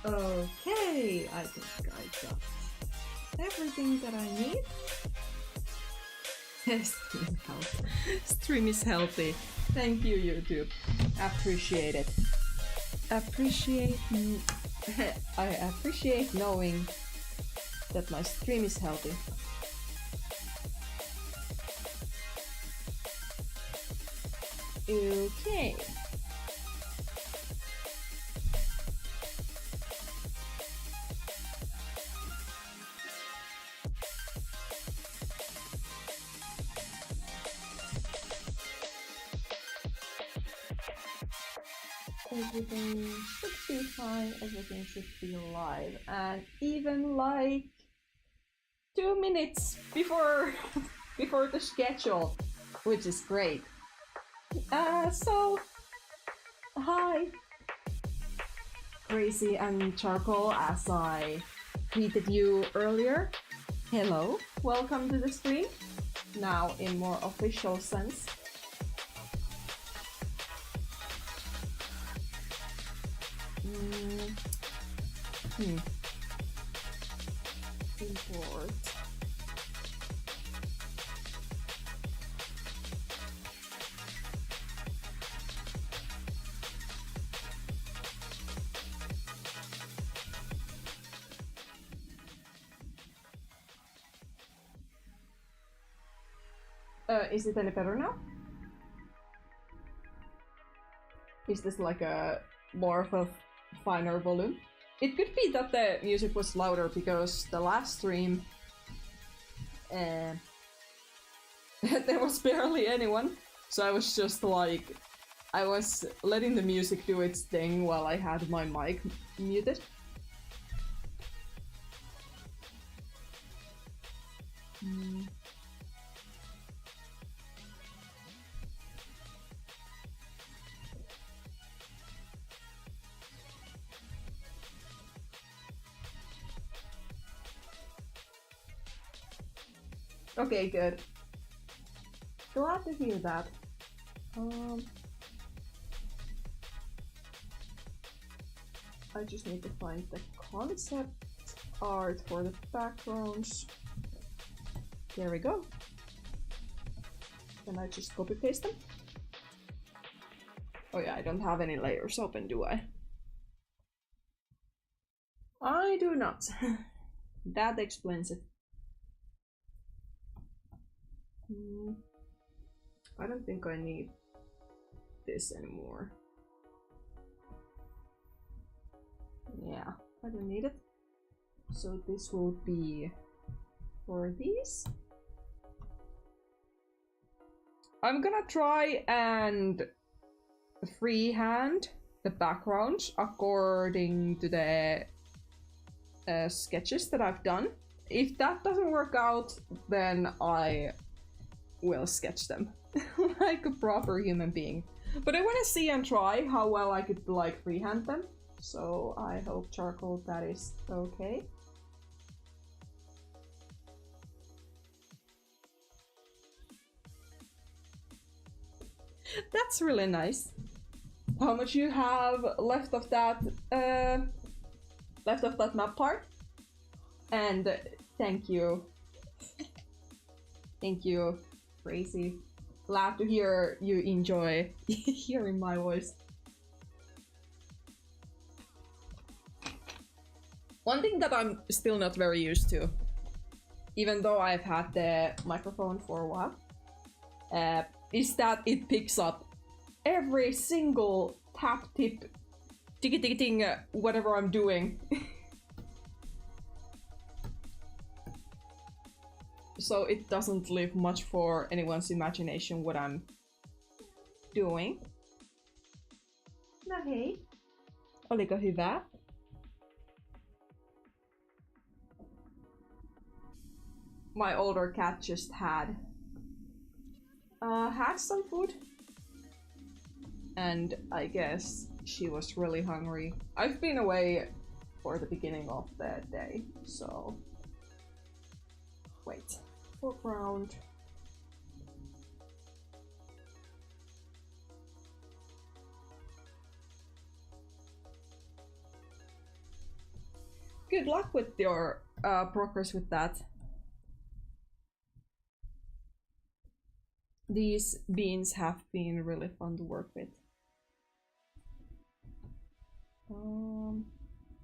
Okay, I think I got everything that I need. Stream is healthy. Thank you, YouTube. Appreciate it. I appreciate knowing that my stream is healthy. Okay. Everything should be fine, everything should be live, and even like 2 minutes before before the schedule, which is great. So hi Crazy and Charcoal, as I greeted you earlier. Hello, welcome to the stream. Now in more official sense. Import. Is it any better now? Is this like a more of a finer volume? It could be that the music was louder because the last stream there was barely anyone, so I was just like, I was letting the music do its thing while I had my mic muted. Okay, good. Glad to hear that. I just need to find the concept art for the backgrounds. There we go. Can I just copy paste them? Oh yeah, I don't have any layers open, do I? I do not. That explains it. I don't think I need this anymore. Yeah, I don't need it. So this will be for these. I'm gonna try and freehand the backgrounds according to the sketches that I've done. If that doesn't work out, then I will sketch them like a proper human being. But I want to see and try how well I could like freehand them. So I hope, Charcoal, that is okay. That's really nice. How much you have left of that map part? And thank you. Thank you, Crazy. Glad to hear you enjoy hearing my voice. One thing that I'm still not very used to, even though I've had the microphone for a while, is that it picks up every single tap, tip, ting, whatever I'm doing. So it doesn't leave much for anyone's imagination what I'm doing. No hei. Oliko hyvä? My older cat just had some food. And I guess she was really hungry. I've been away for the beginning of the day, so... Wait. Foreground. good luck with your progress with that. These beans have been really fun to work with.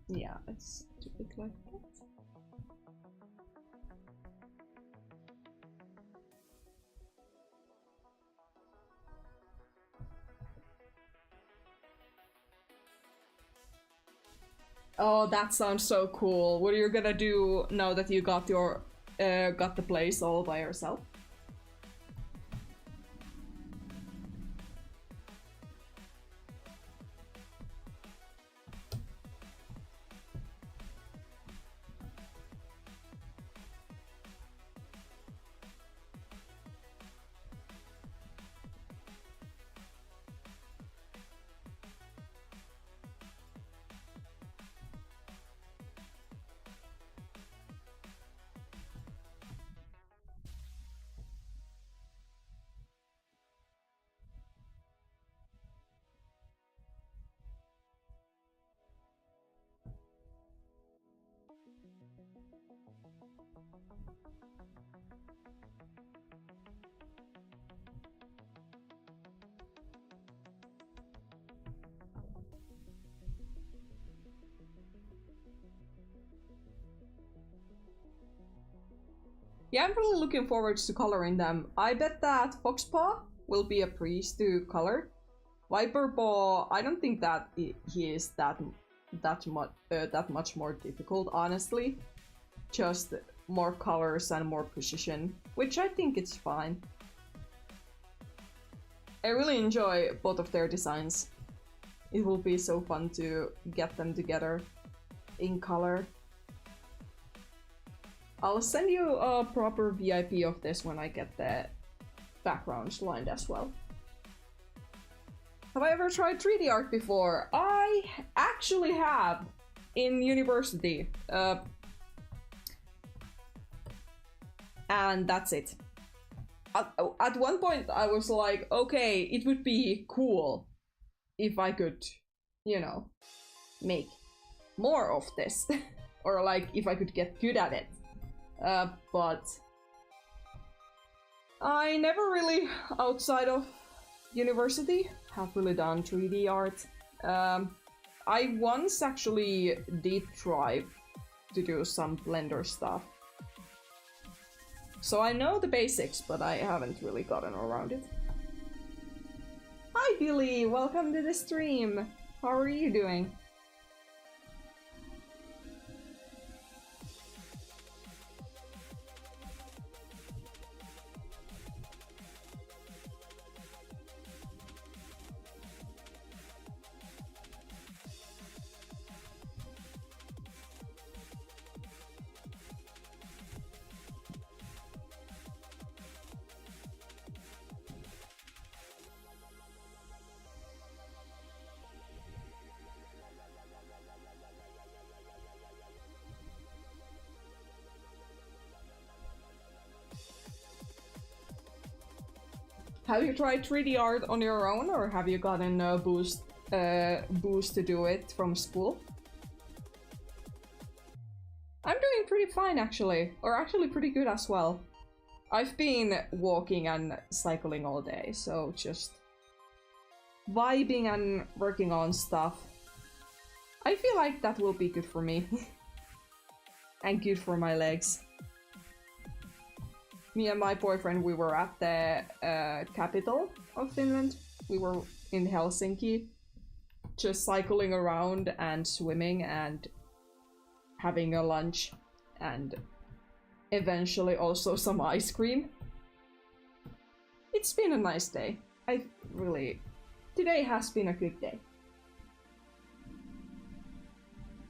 Yeah, let's do it like that. Oh, that sounds so cool. What are you gonna do now that you got your got the place all by yourself? Yeah, I'm really looking forward to coloring them. I bet that Foxpaw will be a breeze to color. Viperpaw, I don't think that he is that much more difficult, honestly. Just more colors and more precision, which I think it's fine. I really enjoy both of their designs. It will be so fun to get them together in color. I'll send you a proper VIP of this when I get the backgrounds lined as well. Have I ever tried 3D art before? I actually have in university. And that's it. At one point I was like, okay, it would be cool if I could, you know, make more of this. Or like if I could get good at it. But I never really, outside of university, have really done 3D art. I once actually did try to do some Blender stuff. So I know the basics, but I haven't really gotten around it. Hi Billy, welcome to the stream. How are you doing? Have you tried 3D art on your own, or have you gotten a boost to do it from school? I'm doing pretty fine actually, or actually pretty good as well. I've been walking and cycling all day, so just vibing and working on stuff. I feel like that will be good for me. And good for my legs. Me and my boyfriend, we were at the capital of Finland. We were in Helsinki, just cycling around and swimming and having a lunch and eventually also some ice cream. It's been a nice day. Today has been a good day.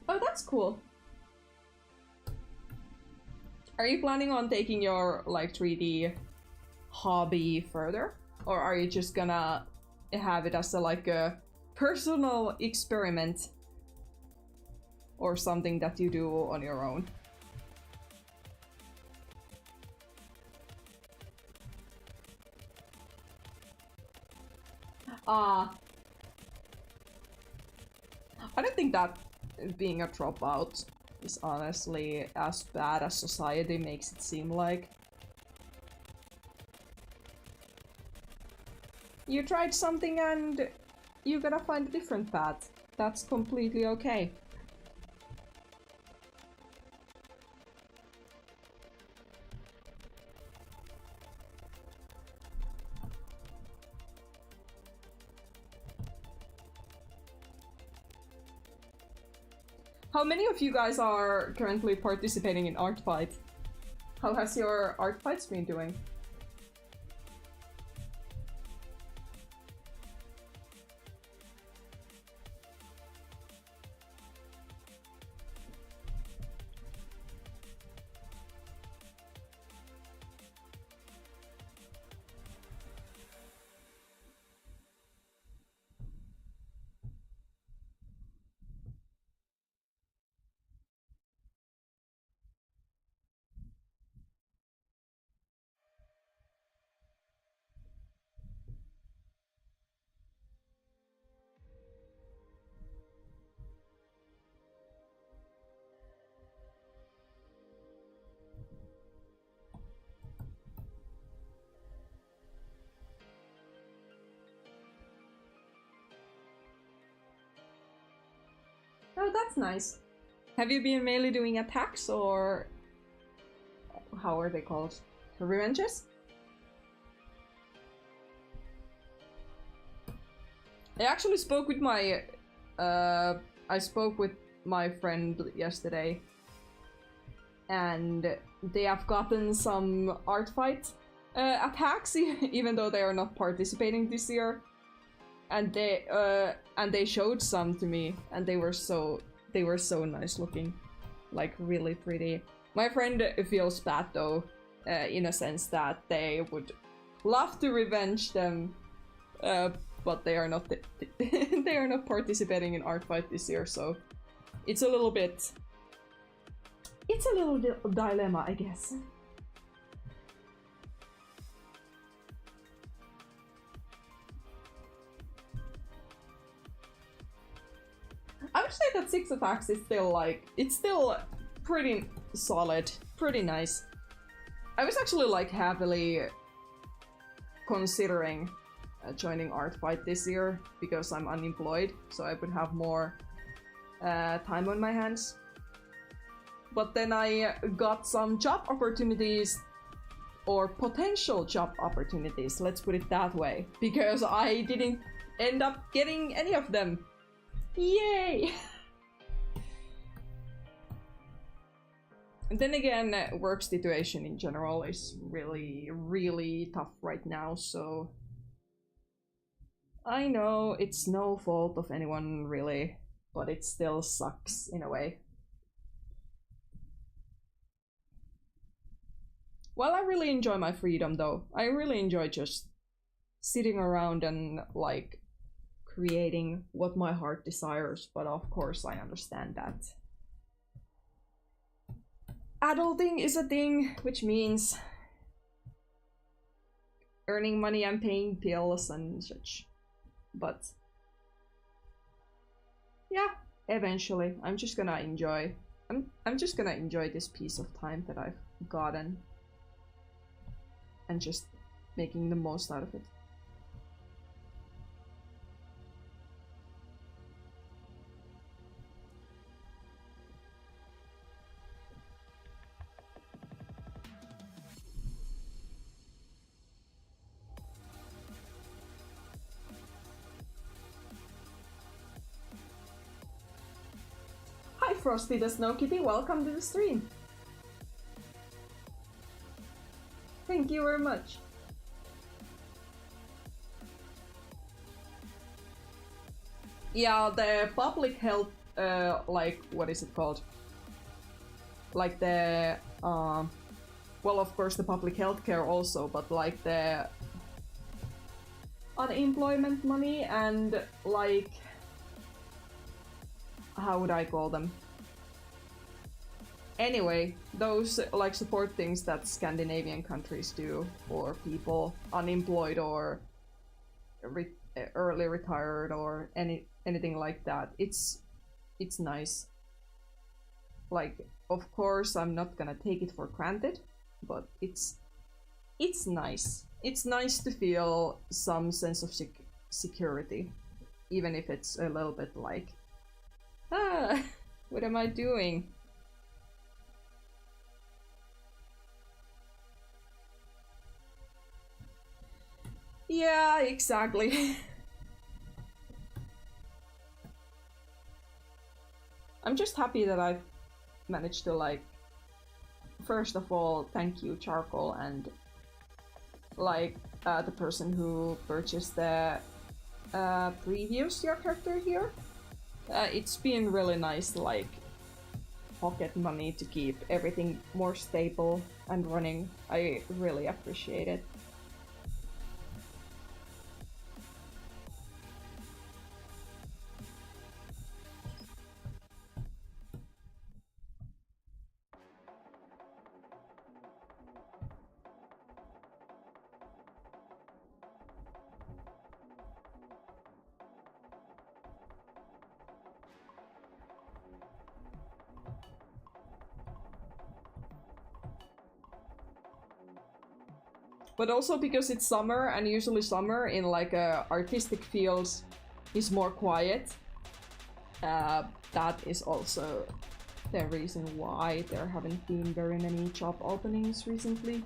Oh, that's cool. Are you planning on taking your like 3D hobby further? Or are you just gonna have it as a personal experiment? Or something that you do on your own? I don't think that being a dropout is honestly as bad as society makes it seem like. You tried something and you gotta find a different path. That's completely okay. How many of you guys are currently participating in art fight? How has your art fights been doing? Oh, that's nice. Have you been mainly doing attacks or how are they called? Revenges? I actually spoke with my I spoke with my friend yesterday and they have gotten some art fight attacks even though they are not participating this year. And they showed some to me and they were so nice looking. Like really pretty. My friend feels bad though, in a sense that they would love to revenge them, but they are not they are not participating in art fight this year, so it's a little dilemma, I guess. I would say that 6 attacks is still like, it's still pretty solid, pretty nice. I was actually like heavily considering joining art fight this year because I'm unemployed, so I would have more time on my hands. But then I got some job opportunities, or potential job opportunities, let's put it that way, because I didn't end up getting any of them. Yay! And then again, work situation in general is really tough right now, so I know it's no fault of anyone really, but it still sucks in a way. Well, I really enjoy my freedom though. I really enjoy just sitting around and like creating what my heart desires, but of course I understand that adulting is a thing, which means earning money and paying bills and such. But yeah, eventually I'm just gonna enjoy this piece of time that I've gotten and just making the most out of it. Hi Frosty the Snow Kitty, welcome to the stream. Thank you very much. Yeah, the public health, like, what is it called? Like the, well, of course the public health care also, but like the unemployment money and like, how would I call them? Anyway, those like support things that Scandinavian countries do for people unemployed or early retired or anything like that. It's nice. Like, of course, I'm not gonna take it for granted, but it's nice. It's nice to feel some sense of security, even if it's a little bit like, ah, what am I doing? Yeah, exactly. I'm just happy that I've managed to, like, first of all, thank you, Charcoal, and like the person who purchased the previous your character here. It's been really nice, like, pocket money to keep everything more stable and running. I really appreciate it. But also because it's summer, and usually summer in like artistic fields is more quiet. That is also the reason why there haven't been very many job openings recently.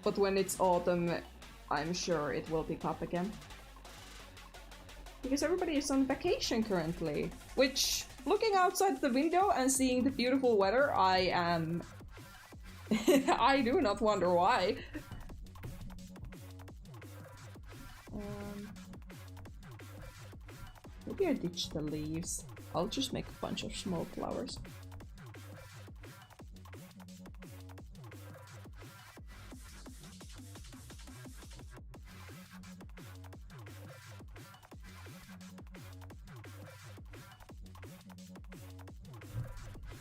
But when it's autumn, I'm sure it will pick up again. Because everybody is on vacation currently. Which, looking outside the window and seeing the beautiful weather, I am... I do not wonder why. Maybe I ditch the leaves. I'll just make a bunch of small flowers.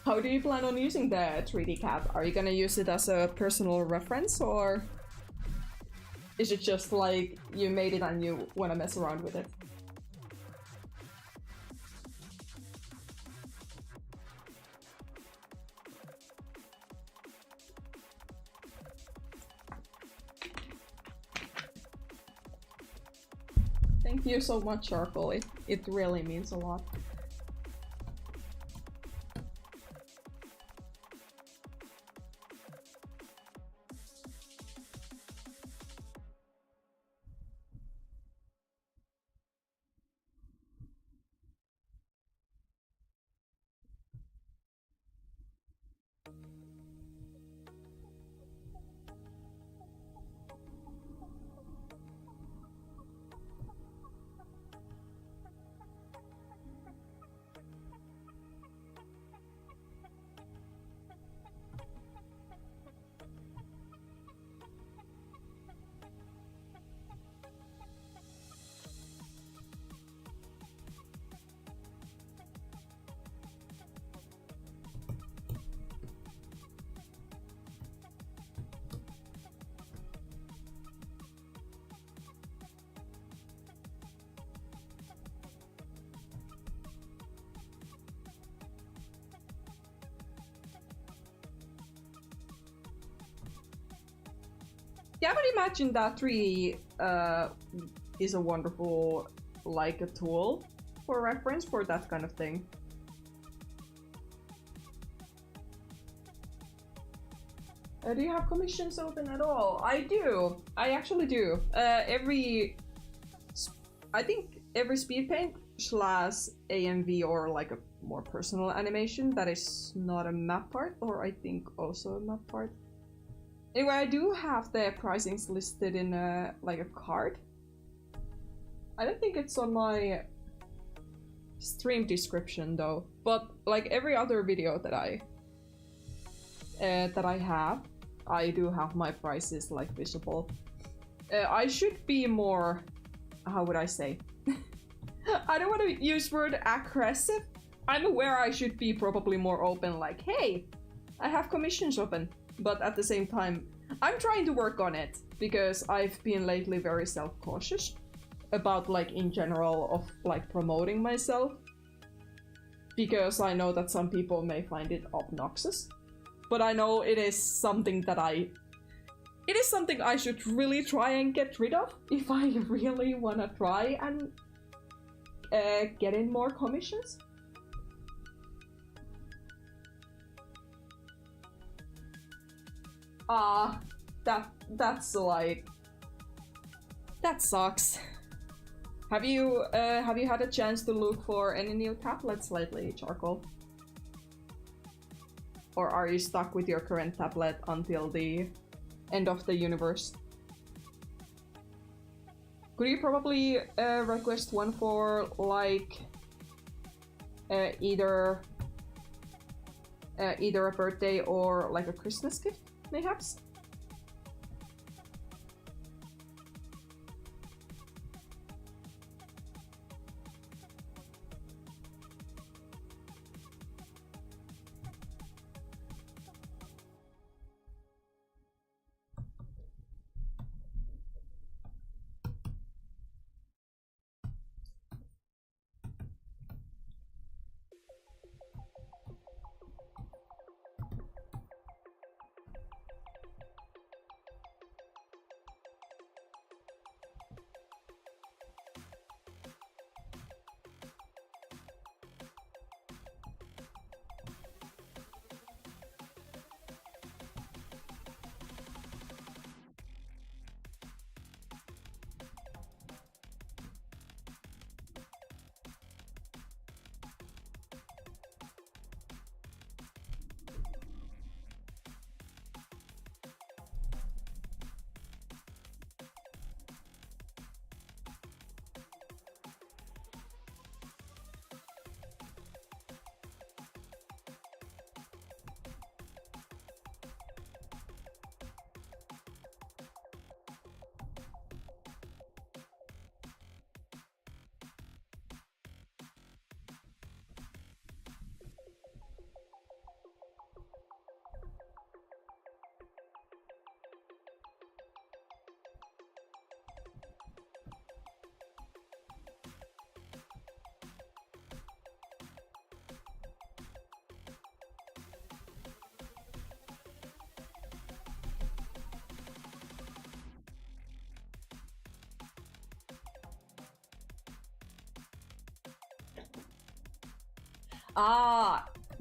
How do you plan on using the 3D cap? Are you gonna use it as a personal reference, or is it just like you made it and you wanna mess around with it? Thank you so much, Charcoal. It really means a lot. Yeah, but imagine that 3 is a wonderful, like, a tool for reference for that kind of thing. Do you have commissions open at all? I do. I actually do. I think every speed paint / AMV or like a more personal animation that is not a map part, or I think also a map part. Anyway, I do have the pricings listed in like a card. I don't think it's on my stream description though, but like every other video that I have, I do have my prices like visible. I should be more, how would I say? I don't want to use word aggressive. I'm aware I should be probably more open, like, hey, I have commissions open. But at the same time, I'm trying to work on it because I've been lately very self-cautious about, like, in general of like promoting myself. because I know that some people may find it obnoxious. But I know it is something that I should really try and get rid of if I really wanna try and get in more commissions. That's like... That sucks. Have you had a chance to look for any new tablets lately, Charcoal? Or are you stuck with your current tablet until the end of the universe? Could you probably request one for like either a birthday or like a Christmas gift, mayhaps?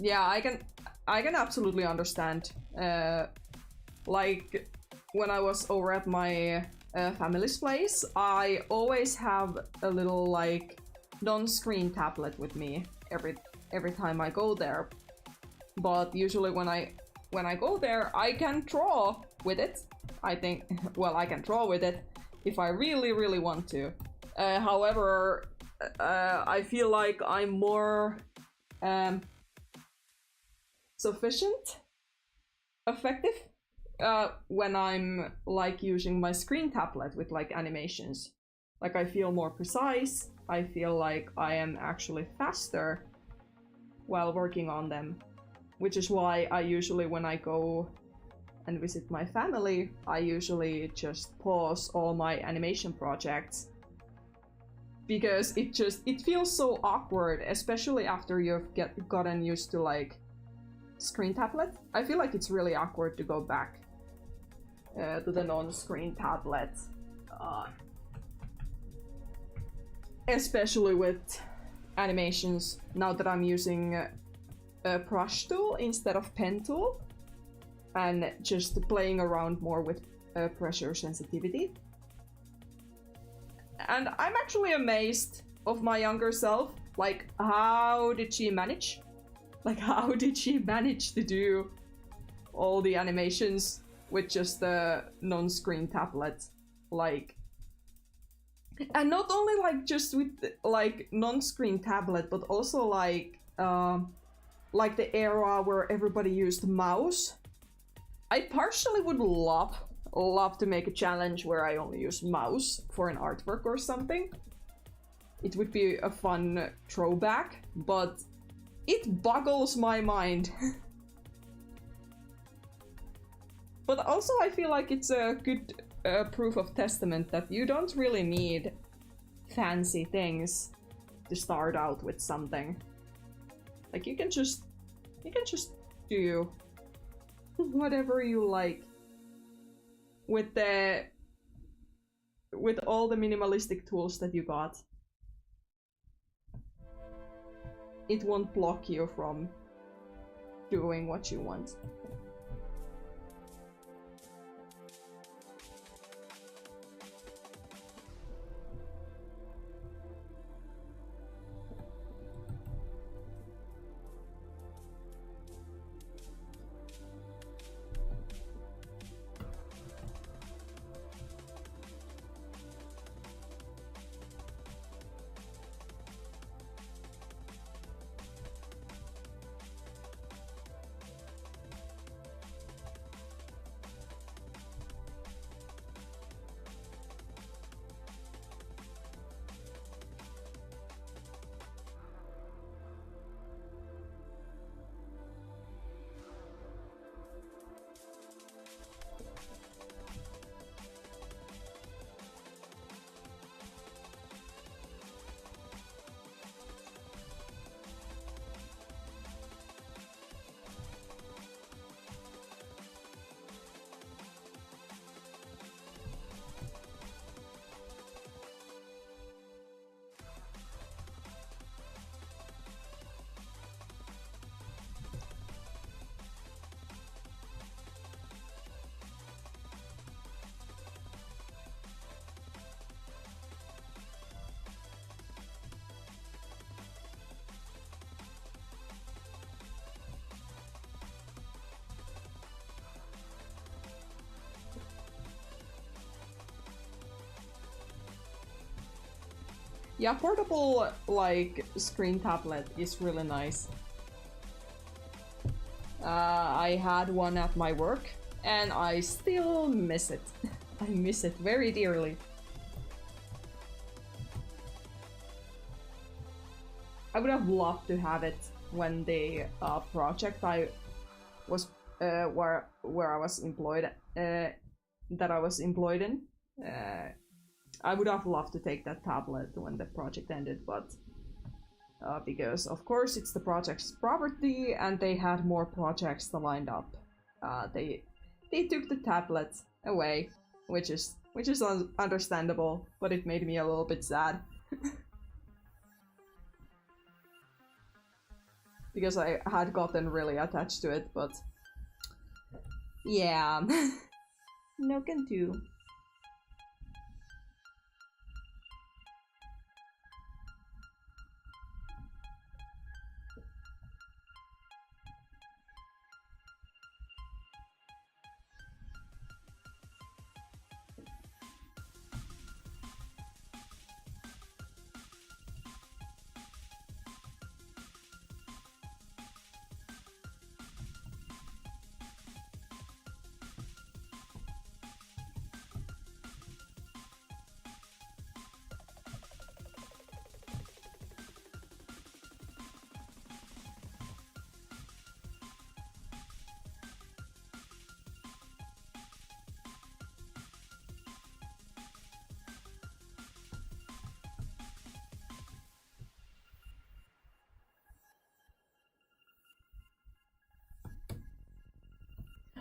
Yeah, I can absolutely understand. Like when I was over at my family's place, I always have a little like non-screen tablet with me every time I go there. But usually when I go there, I can draw with it. I think, well, I can draw with it if I really want to. However, I feel like I'm more effective when I'm like using my screen tablet with like animations. Like I feel more precise, I feel like I am actually faster while working on them. Which is why I usually, when I go and visit my family, I usually just pause all my animation projects. Because it feels so awkward, especially after you've gotten used to like screen tablet. I feel like it's really awkward to go back to the non-screen tablet. Especially with animations, now that I'm using a brush tool instead of pen tool. And just playing around more with pressure sensitivity. And I'm actually amazed of my younger self. Like, how did she manage? Like, how did she manage to do all the animations with just the non-screen tablet? Like, and not only like just with like non-screen tablet, but also like the era where everybody used mouse. I partially would love to make a challenge where I only use mouse for an artwork or something. It would be a fun throwback, but it boggles my mind. But also I feel like it's a good proof of testament that you don't really need fancy things to start out with something. Like you can just do whatever you like with all the minimalistic tools that you got. It won't block you from doing what you want. Yeah, portable, like, screen tablet is really nice. I had one at my work, and I still miss it. I miss it very dearly. I would have loved to have it when the project I was where I was employed that I was employed in. I would have loved to take that tablet when the project ended, but because of course it's the project's property and they had more projects lined up, they took the tablet away, which is understandable, but it made me a little bit sad. Because I had gotten really attached to it, but yeah, no can do.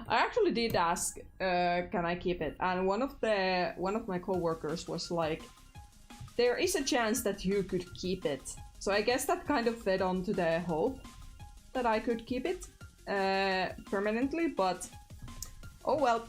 I actually did ask, can I keep it? And one of my coworkers was like, there is a chance that you could keep it. So I guess that kind of fed onto the hope that I could keep it permanently, but oh well.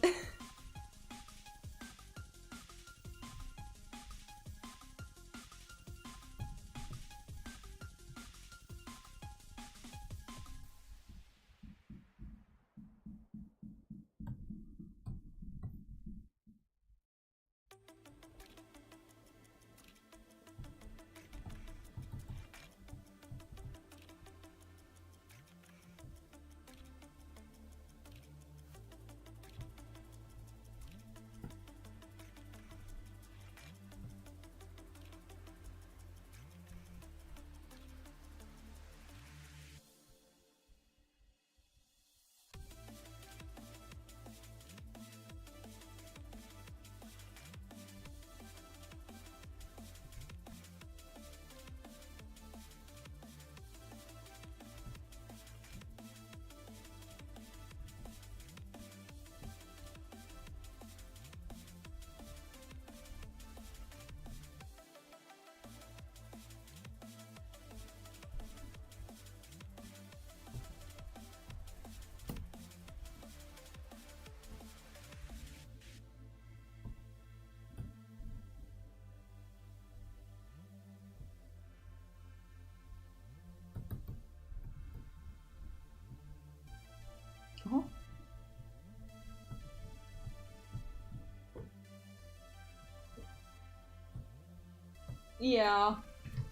Yeah,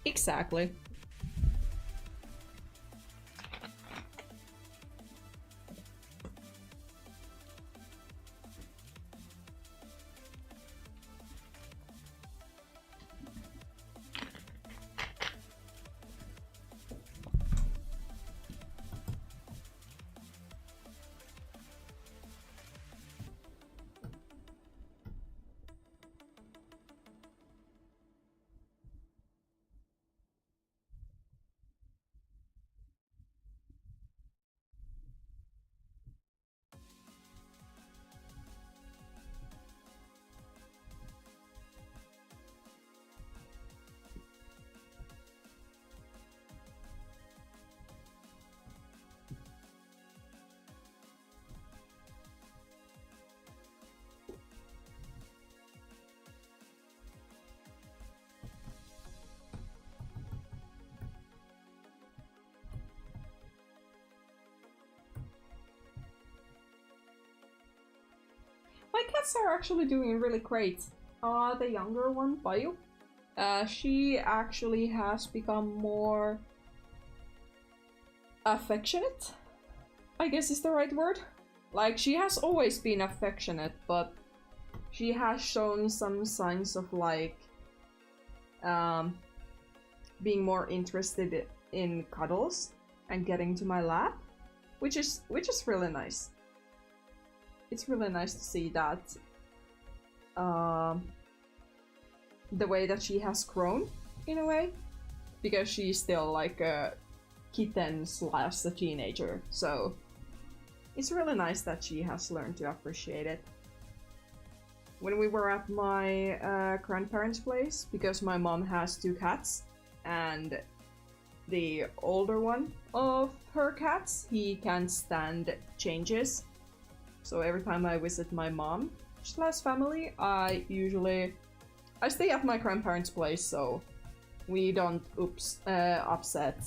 exactly. My cats are actually doing really great. The younger one, Bayu, she actually has become more affectionate, I guess is the right word. Like, she has always been affectionate, but she has shown some signs of, like, um, being more interested in cuddles and getting to my lap, which is really nice. It's really nice to see that the way that she has grown in a way, because she's still like a kitten slash a teenager, so it's really nice that she has learned to appreciate it. When we were at my grandparents' place, because my mom has 2 cats, and the older one of her cats, he can't stand changes. So every time I visit my mom slash family, I stay at my grandparents' place, so we don't upset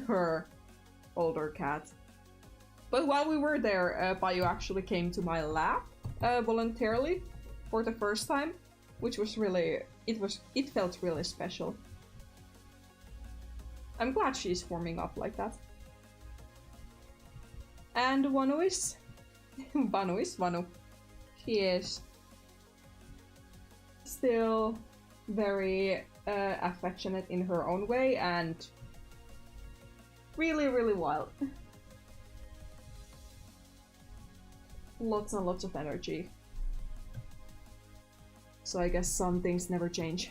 her older cat. But while we were there, Bayu actually came to my lap voluntarily for the first time, which was really, it felt really special. I'm glad she's warming up like that. And Vanu is Vanu. She is still very affectionate in her own way and really, really wild. Lots and lots of energy. So I guess some things never change.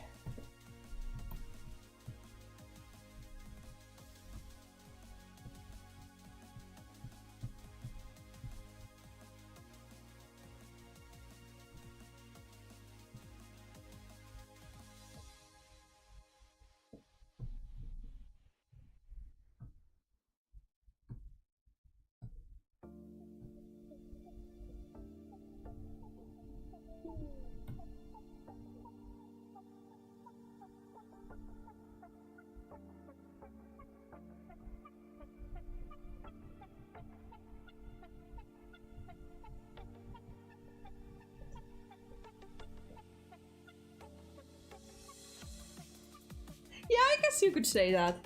Yeah, I guess you could say that.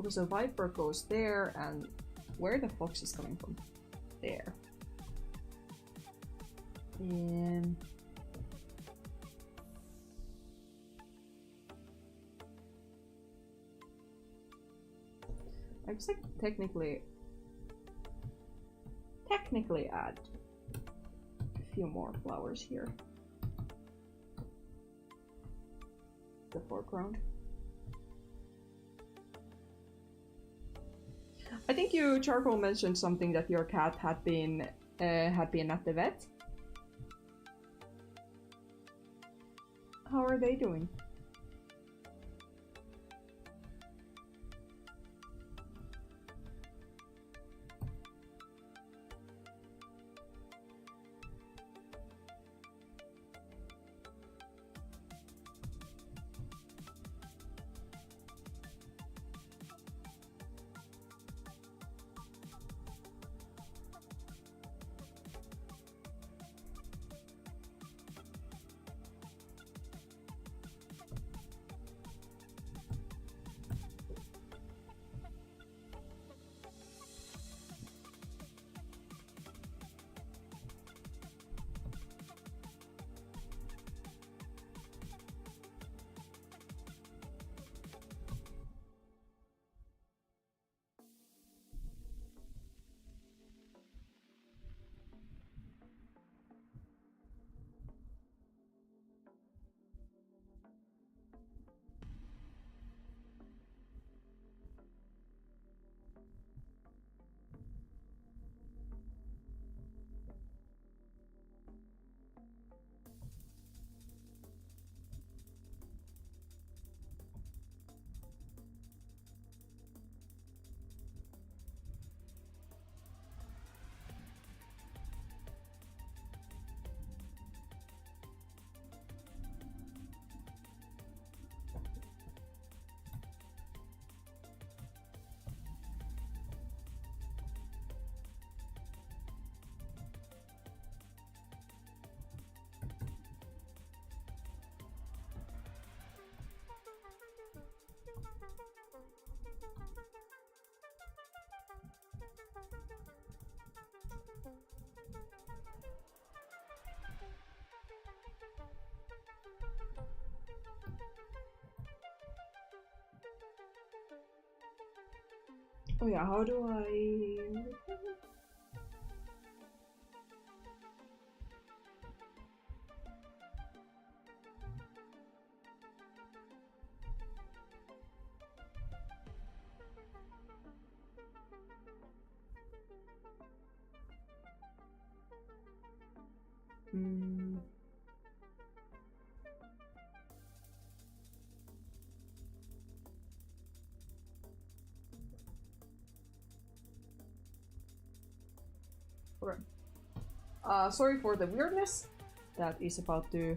Okay, so Viper goes there, and where the fox is coming from? There. And I guess I could technically add a few more flowers here. The foreground. I think you, Charcoal, mentioned something that your cat had been at the vet. How are they doing? Oh yeah, how do I... Hmm. Sorry for the weirdness that is about to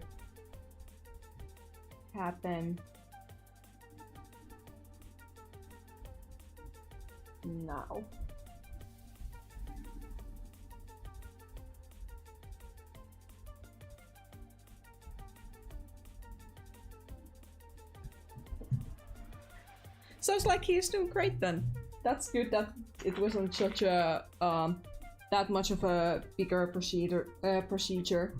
happen now. Sounds like he's doing great then. That's good that it wasn't such a that much of a bigger procedure.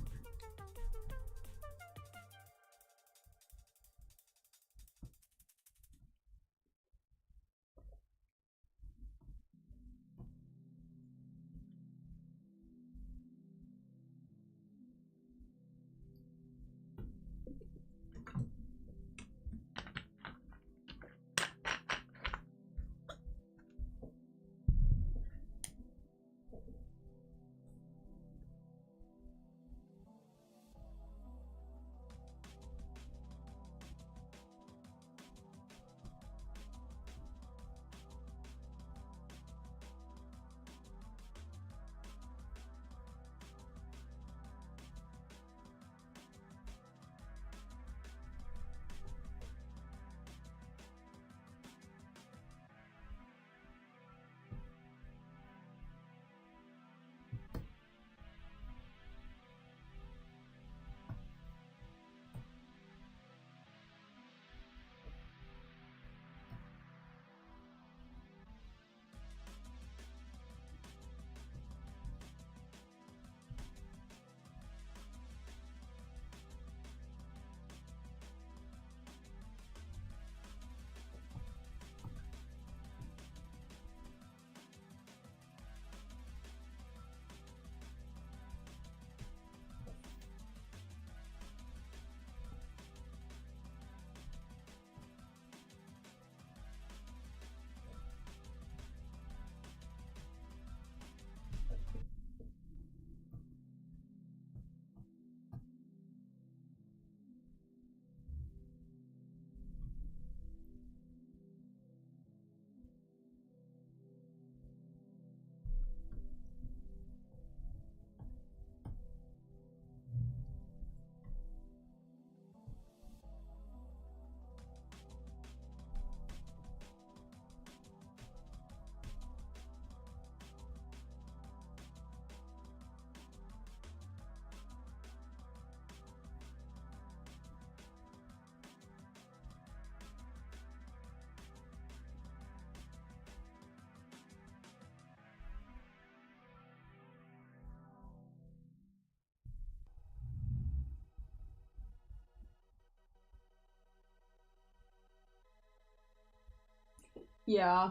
Yeah.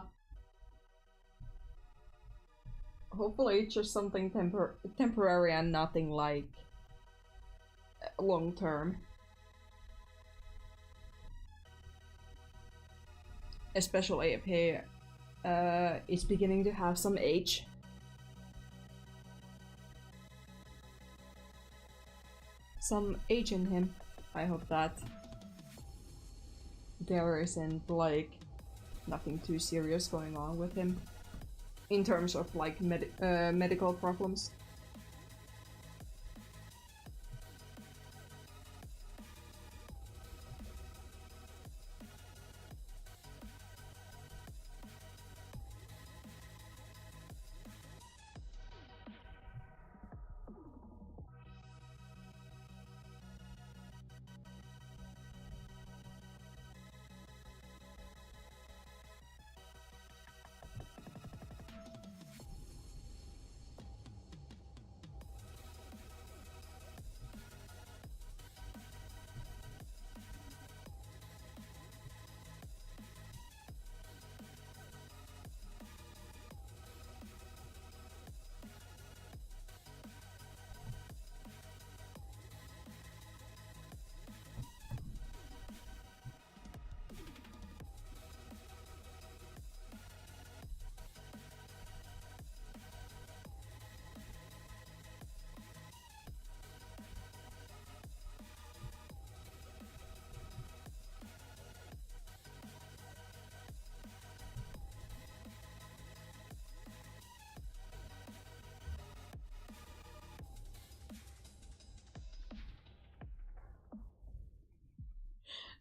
Hopefully it's just something temporary and nothing like long term. Especially if he is beginning to have some age. Some age in him. I hope that there isn't like nothing too serious going on with him in terms of like medical problems.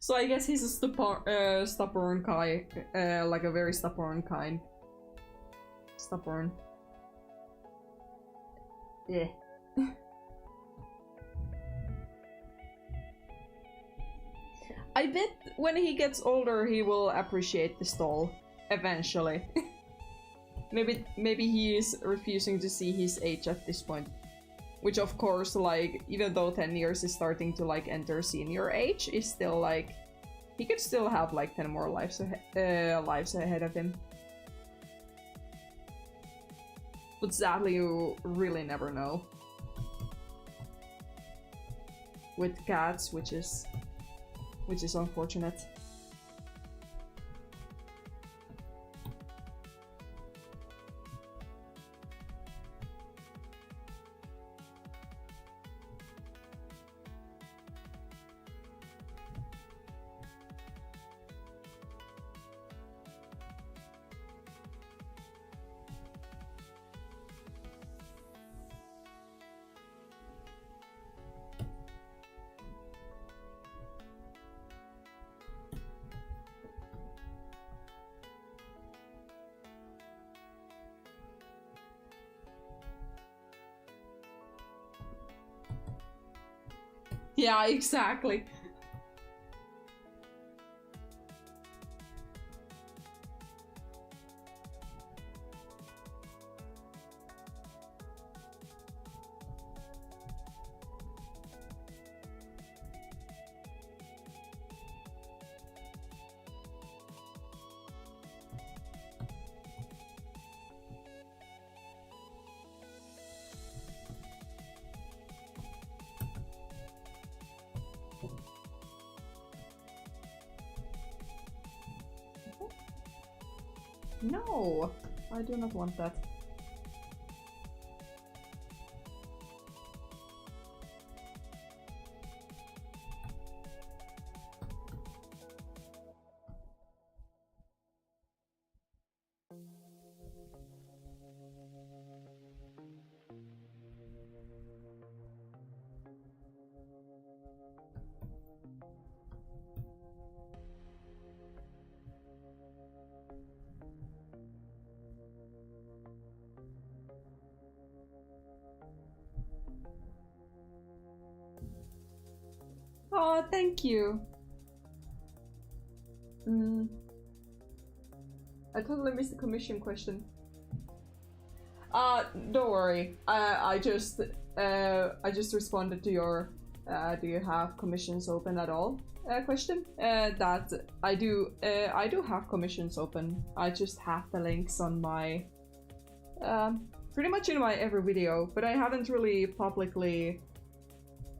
So I guess he's a stubborn guy, like a very stubborn kind. Stubborn. Yeah. I bet when he gets older he will appreciate the stall eventually. maybe he is refusing to see his age at this point. Which of course, like, even though 10 years is starting to like enter senior age, is still like he could still have like 10 more lives ahead of him. But sadly, you really never know. With cats, which is unfortunate. Yeah, exactly. No, I do not want that. Oh, thank you. I totally missed the commission question. Don't worry. I just responded to your do you have commissions open at all question. That I do have commissions open. I just have the links on my pretty much in my every video, but I haven't really publicly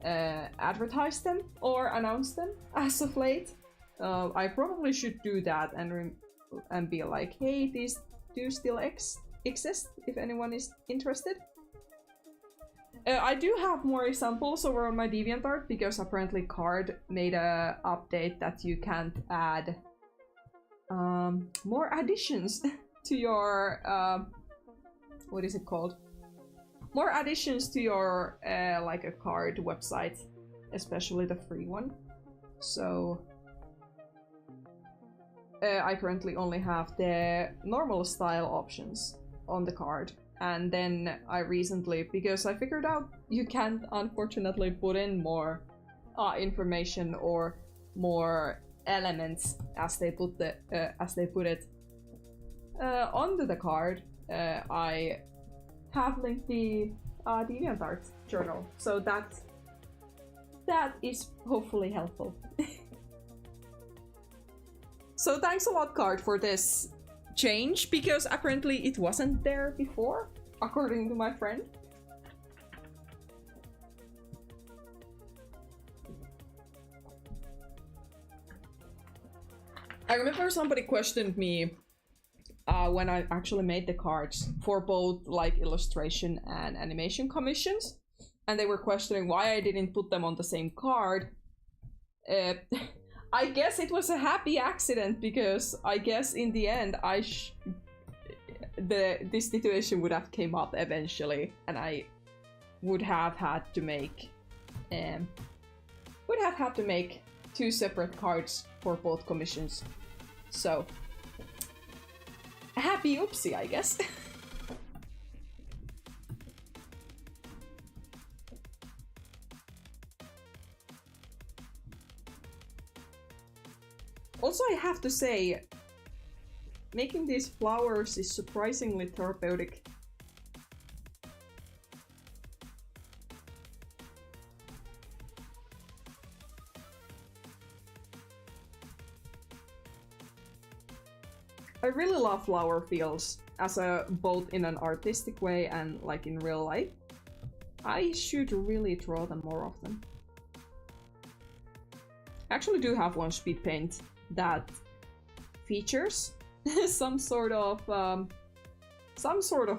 advertised them or announced them as of late. I probably should do that and be like, hey, these do still exist if anyone is interested. I do have more examples over on my DeviantArt because apparently Card made a update that you can't add more additions to your what is it called? More additions to your like a card website, especially the free one. So I currently only have the normal style options on the card. And then I recently, because I figured out you can't unfortunately put in more information or more elements as they put it onto the card. I have linked the DeviantArt journal, so that is hopefully helpful. So thanks a lot, Card, for this change, because apparently it wasn't there before, according to my friend. I remember somebody questioned me when I actually made the cards for both like illustration and animation commissions, and they were questioning why I didn't put them on the same card. I guess it was a happy accident, because I guess in the end this situation would have came up eventually, and I would have had to make 2 separate cards for both commissions. So, a happy oopsie, I guess. Also, I have to say, making these flowers is surprisingly therapeutic. I really love flower fields as both in an artistic way and like in real life. I should really draw them more often. I actually do have one speed paint that features some sort of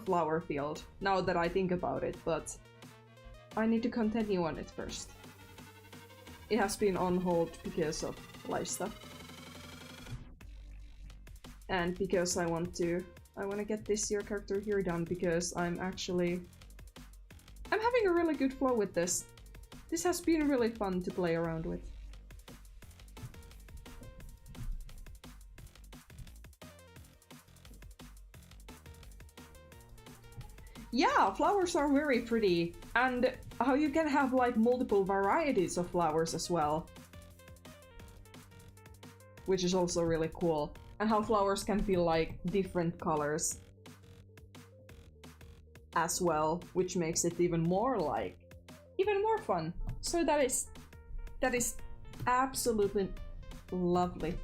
flower field now that I think about it, but I need to continue on it first. It has been on hold because of life stuff. And because I want to get this year character here done because I'm having a really good flow with this. This has been really fun to play around with. Yeah, flowers are very pretty, and how you can have like multiple varieties of flowers as well, which is also really cool, and how flowers can be like different colors as well, which makes it even more fun. So that is absolutely lovely.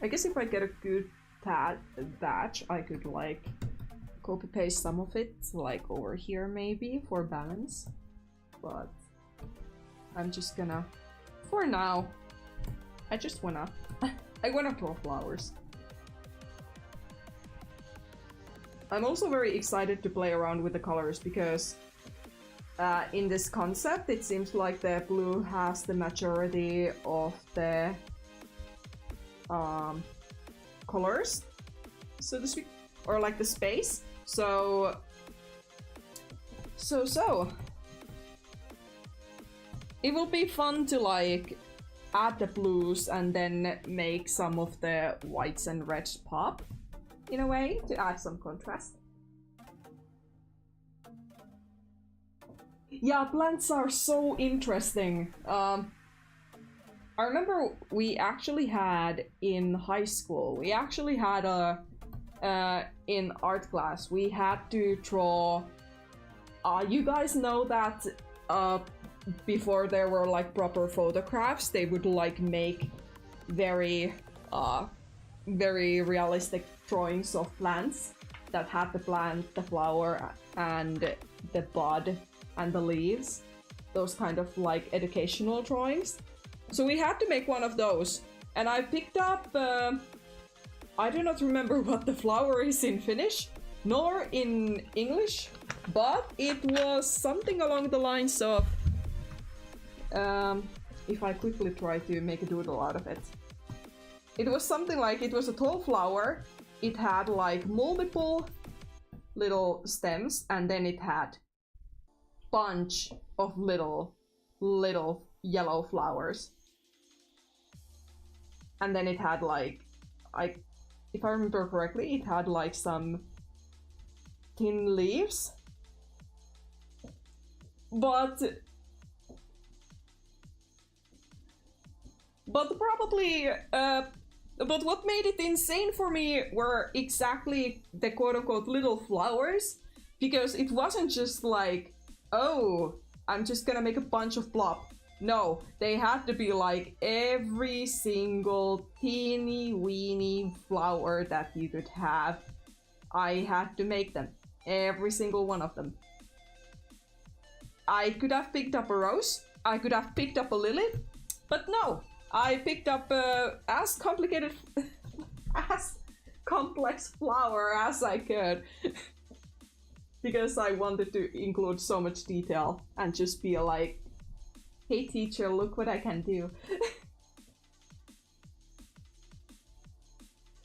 I guess if I get a good batch, I could like copy paste some of it, like over here maybe for balance. But I'm just gonna, for now, I wanna draw flowers. I'm also very excited to play around with the colors because in this concept it seems like the blue has the majority of the colors, so to speak, or like the space. So it will be fun to like add the blues and then make some of the whites and reds pop in a way to add some contrast. Yeah, plants are so interesting. I remember we actually had in high school, we actually had in art class, we had to draw, you guys know that before there were like proper photographs, they would like make very realistic drawings of plants that had the plant, the flower, and the bud and the leaves. Those kind of like educational drawings. So we had to make one of those, and I picked up, I do not remember what the flower is in Finnish, nor in English, but it was something along the lines of, if I quickly try to make a doodle out of it. It was something like, it was a tall flower, it had like multiple little stems, and then it had bunch of little yellow flowers. And then it had like, if I remember correctly, it had like some thin leaves. But probably, but what made it insane for me were exactly the quote-unquote little flowers, because it wasn't just like, oh, I'm just gonna make a bunch of plop. No, they had to be like every single teeny weeny flower that you could have. I had to make them. Every single one of them. I could have picked up a rose. I could have picked up a lily. But no, I picked up as complicated, as complex flower as I could. because I wanted to include so much detail and just be like, hey teacher, look what I can do.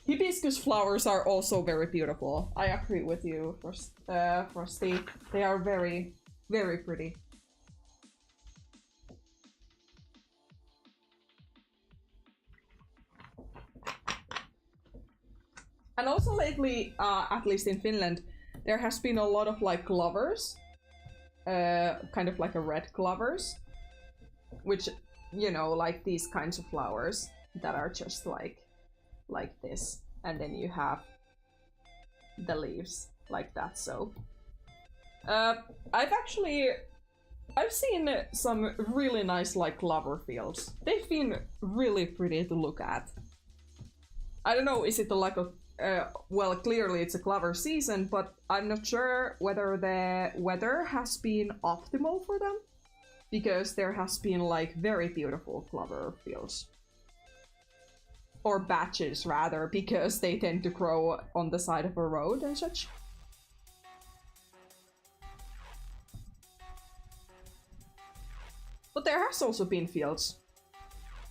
Hibiscus flowers are also very beautiful. I agree with you, Frosty. They are very, very pretty. And also lately, at least in Finland, there has been a lot of like clovers, kind of like a red clovers, which, you know, like these kinds of flowers that are just like this, and then you have the leaves like that. So I've seen some really nice like clover fields. They've been really pretty to look at. I don't know, is it like a well, clearly it's a clover season, but I'm not sure whether the weather has been optimal for them, because there has been like very beautiful clover fields. Or batches rather, because they tend to grow on the side of a road and such. But there has also been fields,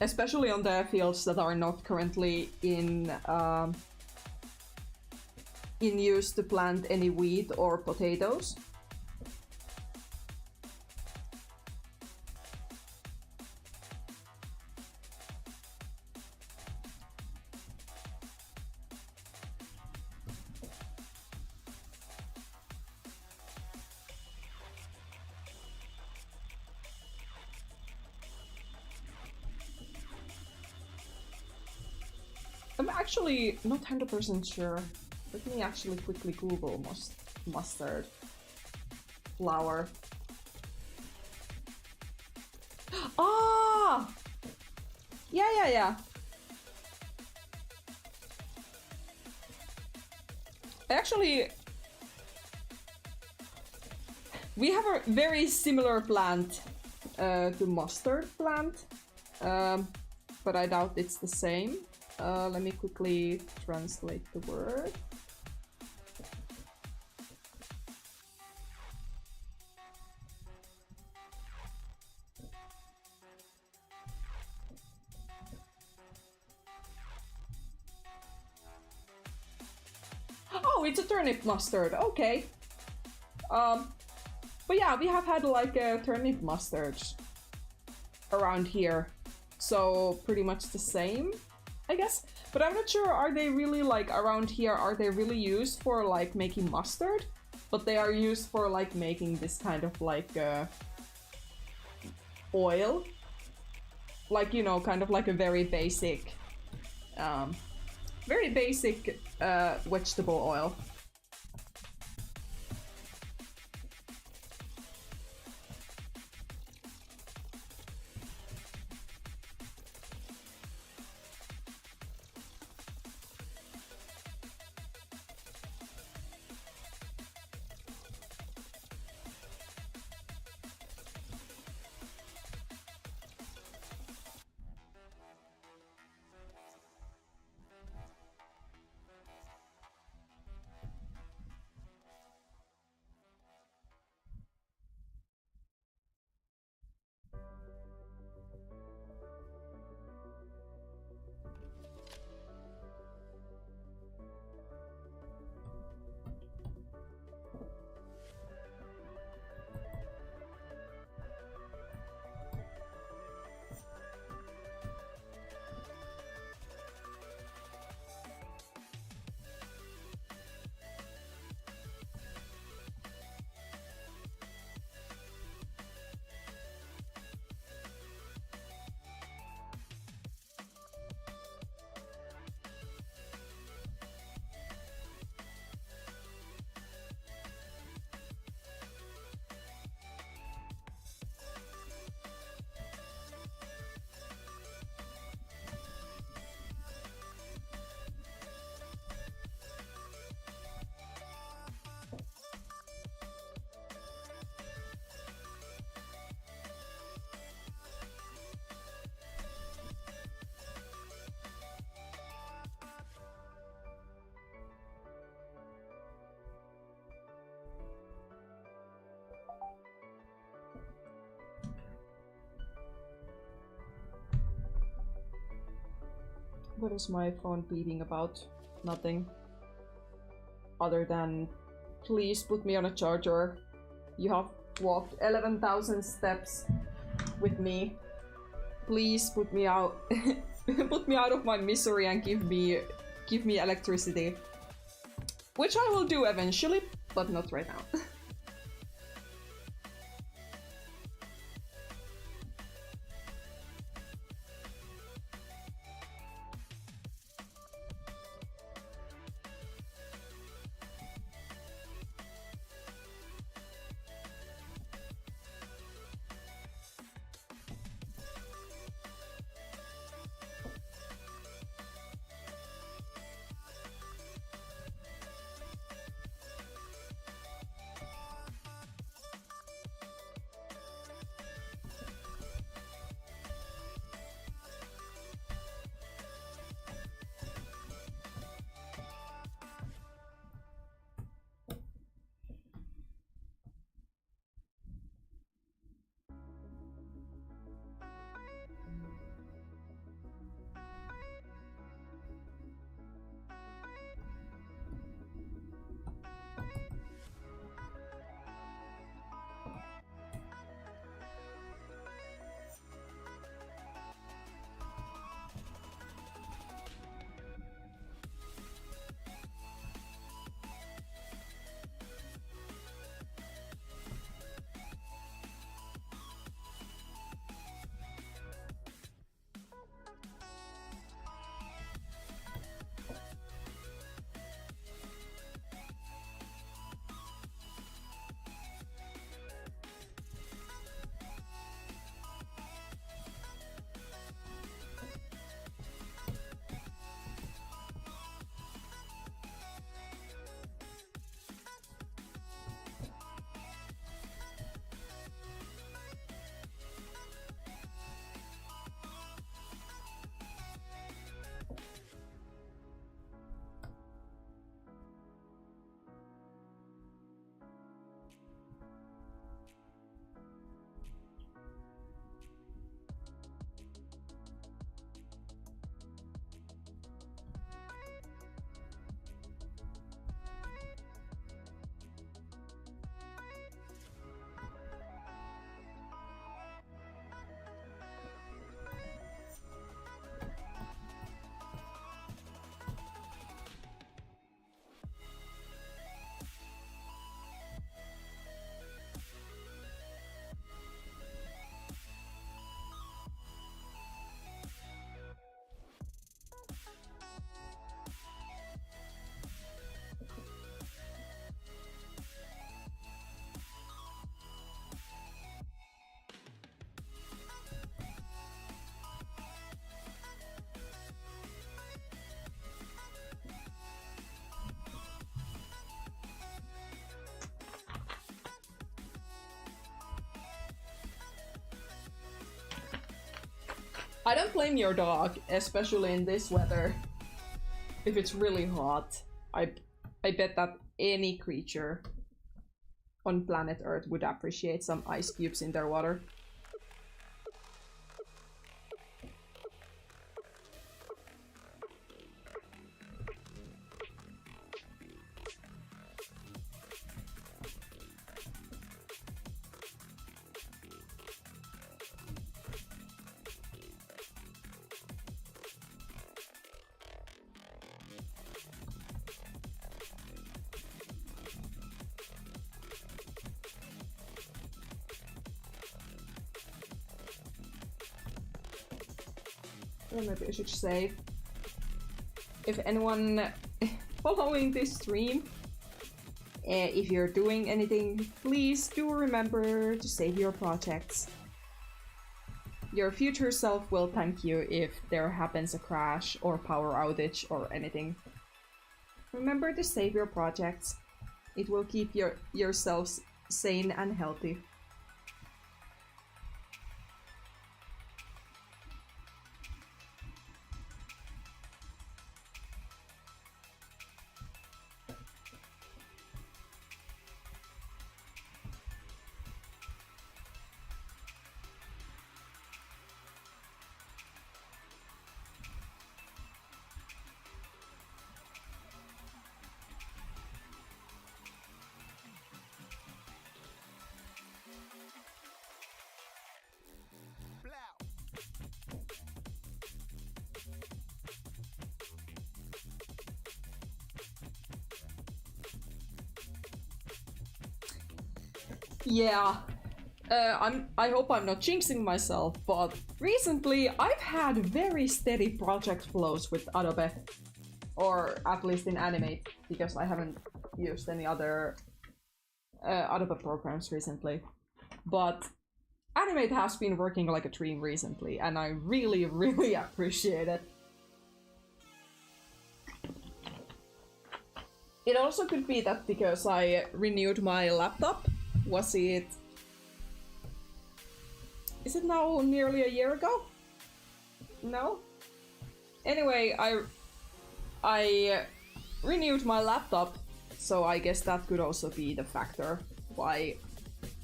especially on the fields that are not currently in use to plant any wheat or potatoes. I'm actually not 100% sure. Let me actually quickly Google mustard flower. Ah! Yeah. Actually, we have a very similar plant to mustard plant, but I doubt it's the same. Let me quickly translate the word. Oh, it's a turnip mustard. Okay. But yeah, we have had like a turnip mustards around here, so pretty much the same, I guess. But I'm not sure, are they really like around here, are they really used for like making mustard? But they are used for like making this kind of like oil. Like, you know, kind of like a very basic vegetable oil. What is my phone beeping about? Nothing. Other than, please put me on a charger. You have walked 11,000 steps with me. Please put me out. Put me out of my misery and give me electricity. Which I will do eventually, but not right now. I don't blame your dog, especially in this weather. If it's really hot, I bet that any creature on planet Earth would appreciate some ice cubes in their water. Maybe I should say, if anyone following this stream, if you're doing anything, please do remember to save your projects. Your future self will thank you if there happens a crash or power outage or anything. Remember to save your projects. It will keep yourselves sane and healthy. Yeah. I hope I'm not jinxing myself, but recently I've had very steady project flows with Adobe, or at least in Animate, because I haven't used any other Adobe programs recently. But Animate has been working like a dream recently, and I really, really appreciate it. It also could be that because I renewed my laptop. Was it... Is it now nearly a year ago? No? Anyway, I renewed my laptop, so I guess that could also be the factor why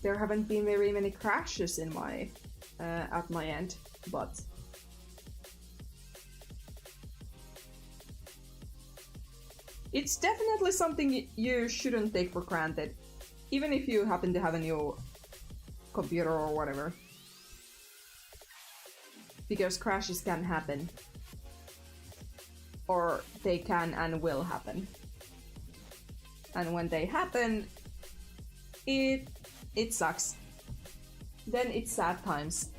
there haven't been very many crashes in my at my end, but it's definitely something you shouldn't take for granted, even if you happen to have a new computer or whatever. Because crashes can happen. Or they can and will happen. And when they happen, it sucks. Then it's sad times.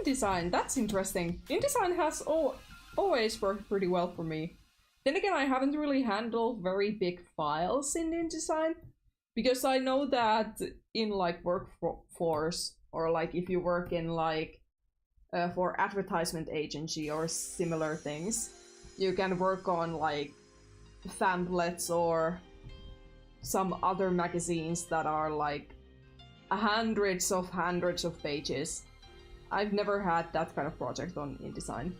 InDesign, that's interesting. InDesign has always worked pretty well for me. Then again, I haven't really handled very big files in InDesign, because I know that in like workforce, or like if you work in like for advertisement agency or similar things, you can work on like phamphlets or some other magazines that are like hundreds of pages. I've never had that kind of project on InDesign.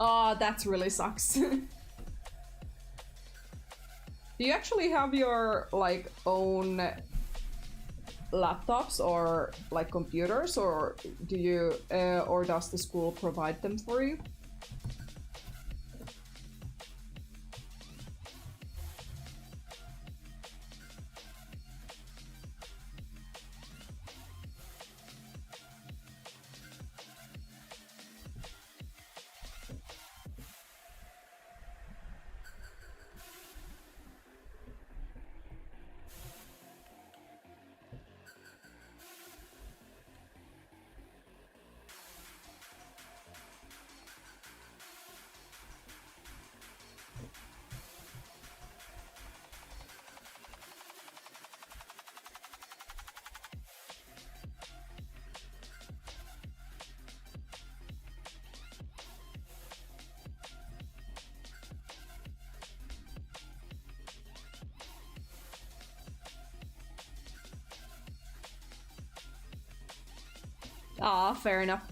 Oh, that really sucks. Do you actually have your like own laptops or like computers, or do you or does the school provide them for you? Ah, fair enough.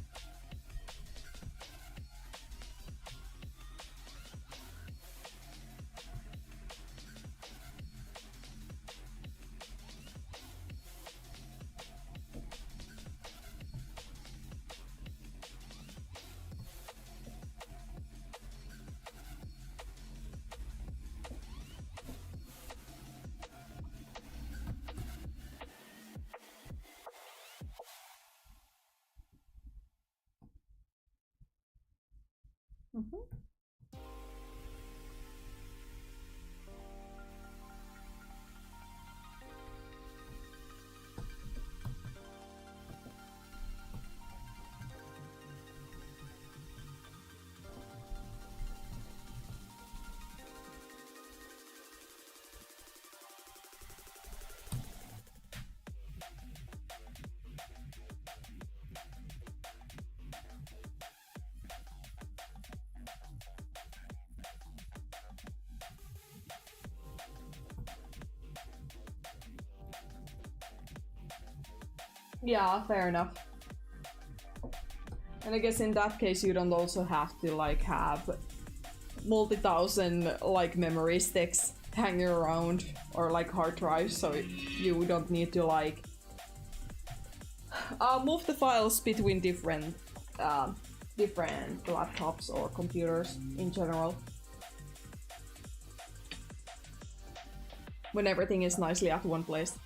Mhm. Yeah, fair enough. And I guess in that case you don't also have to like have multi-thousand like memory sticks hanging around or like hard drives, so you don't need to like move the files between different laptops or computers in general. When everything is nicely at one place.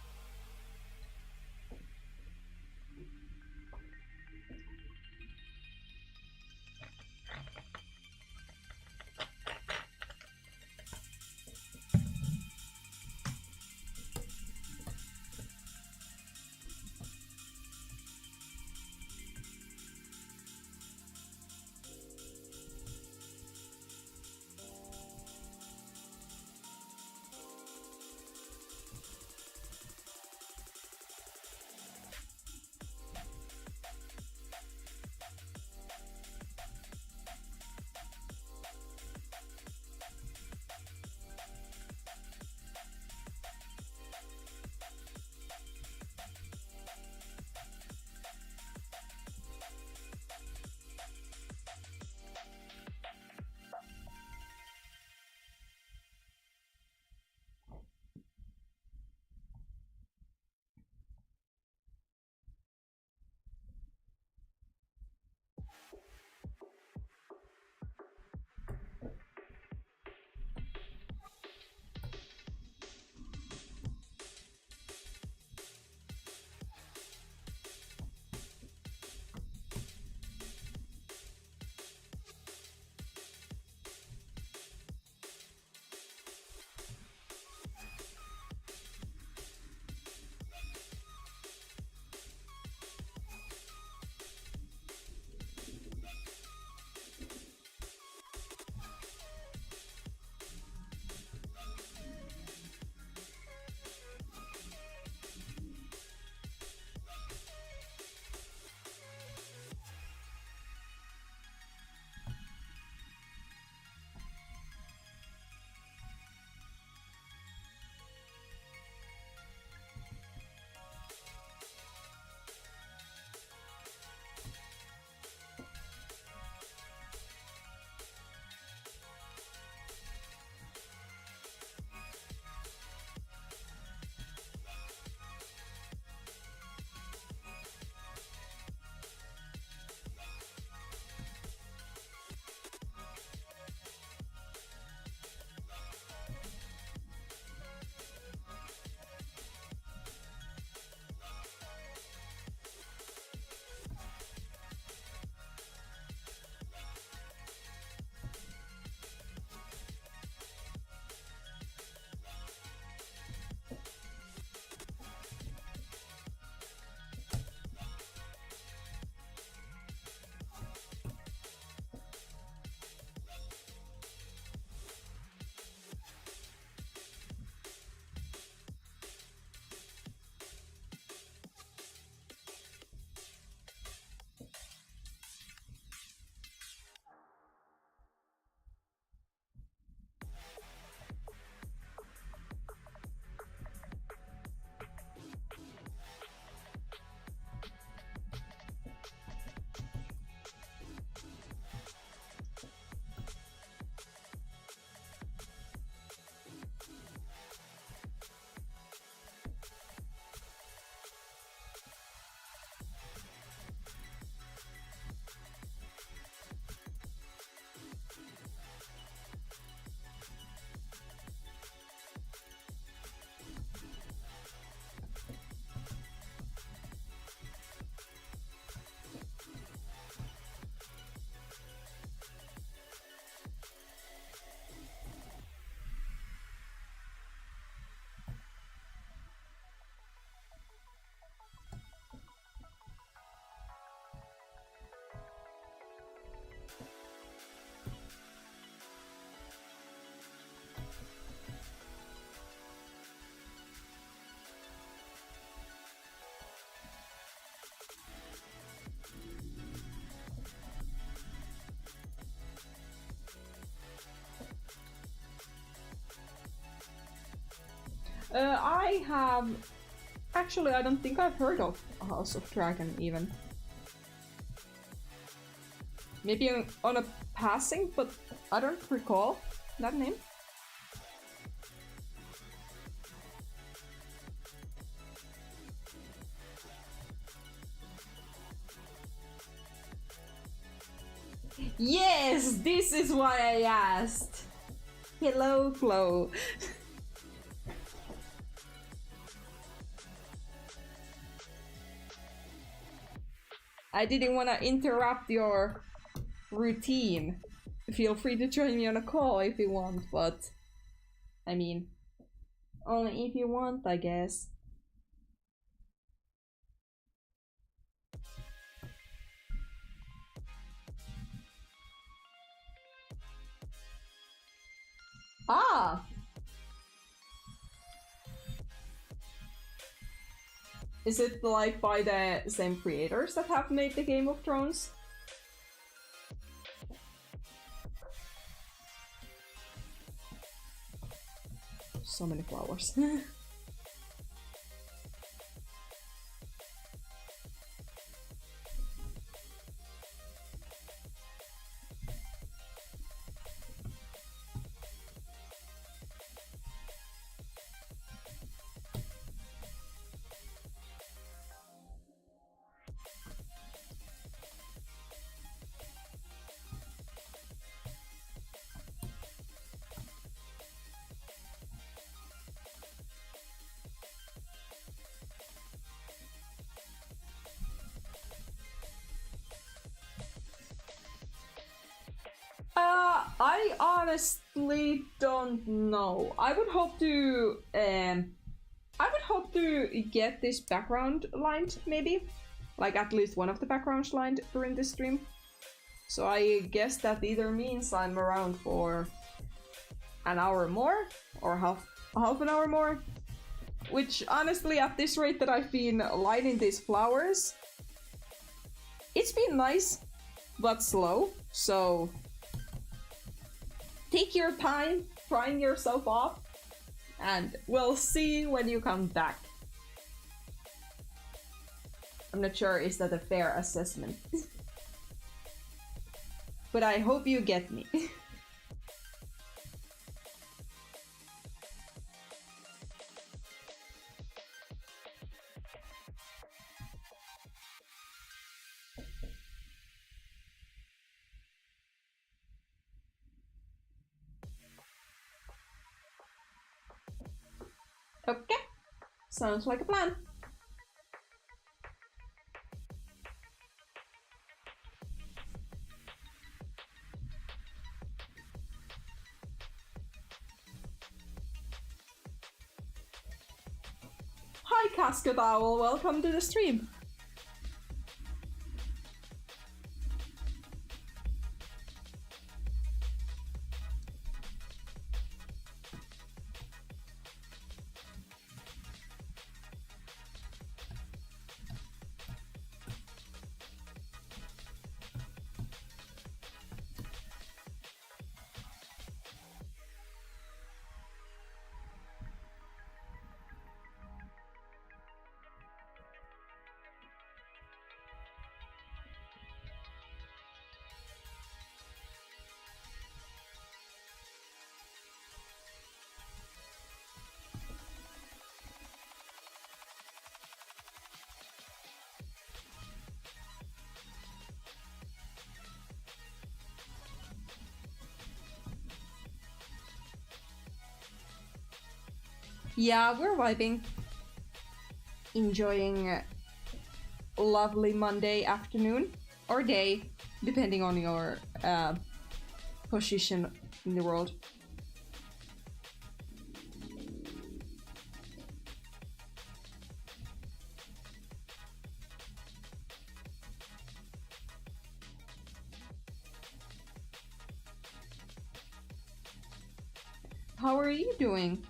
I have... Actually, I don't think I've heard of House of Dragon even. Maybe on a passing, but I don't recall that name. Yes, this is why I asked. Hello, Flo. I didn't want to interrupt your routine. Feel free to join me on a call if you want, but I mean, only if you want, I guess. Ah! Is it like by the same creators that have made the Game of Thrones? So many flowers. I honestly don't know. I would hope to get this background lined, maybe. Like at least one of the backgrounds lined during this stream. So I guess that either means I'm around for an hour more or half an hour more. Which honestly, at this rate that I've been lighting these flowers, it's been nice but slow. So take your time trying yourself off, and we'll see when you come back. I'm not sure is that a fair assessment. But I hope you get me. Okay, sounds like a plan. Hi Cascade Owl, welcome to the stream. Yeah, we're vibing. Enjoying a lovely Monday afternoon or day, depending on your position in the world. How are you doing?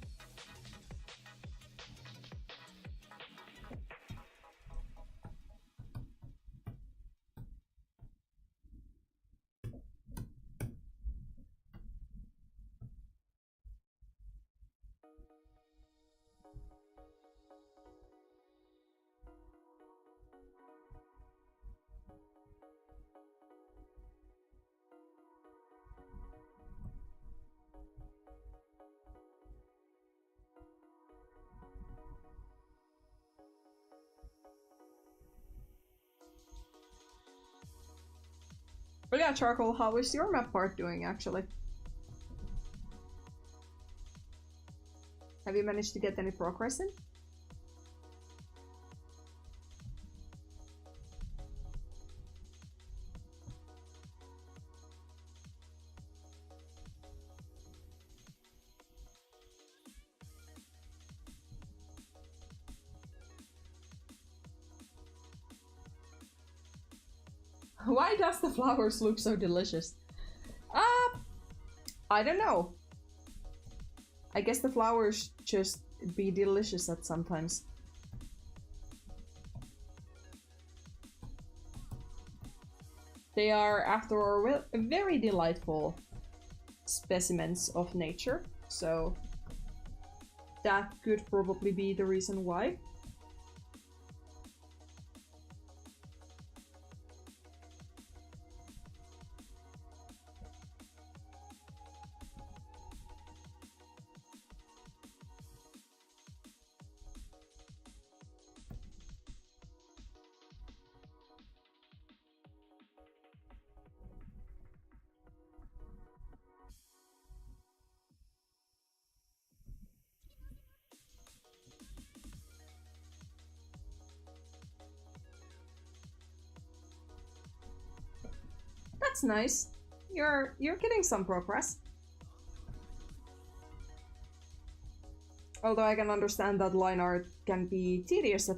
But yeah, Charcoal, how is your map part doing actually? Have you managed to get any progress in? Why does the flowers look so delicious? I don't know. I guess the flowers just be delicious at sometimes. They are, after all, very delightful specimens of nature, so that could probably be the reason why. That's nice. You're getting some progress. Although I can understand that line art can be tedious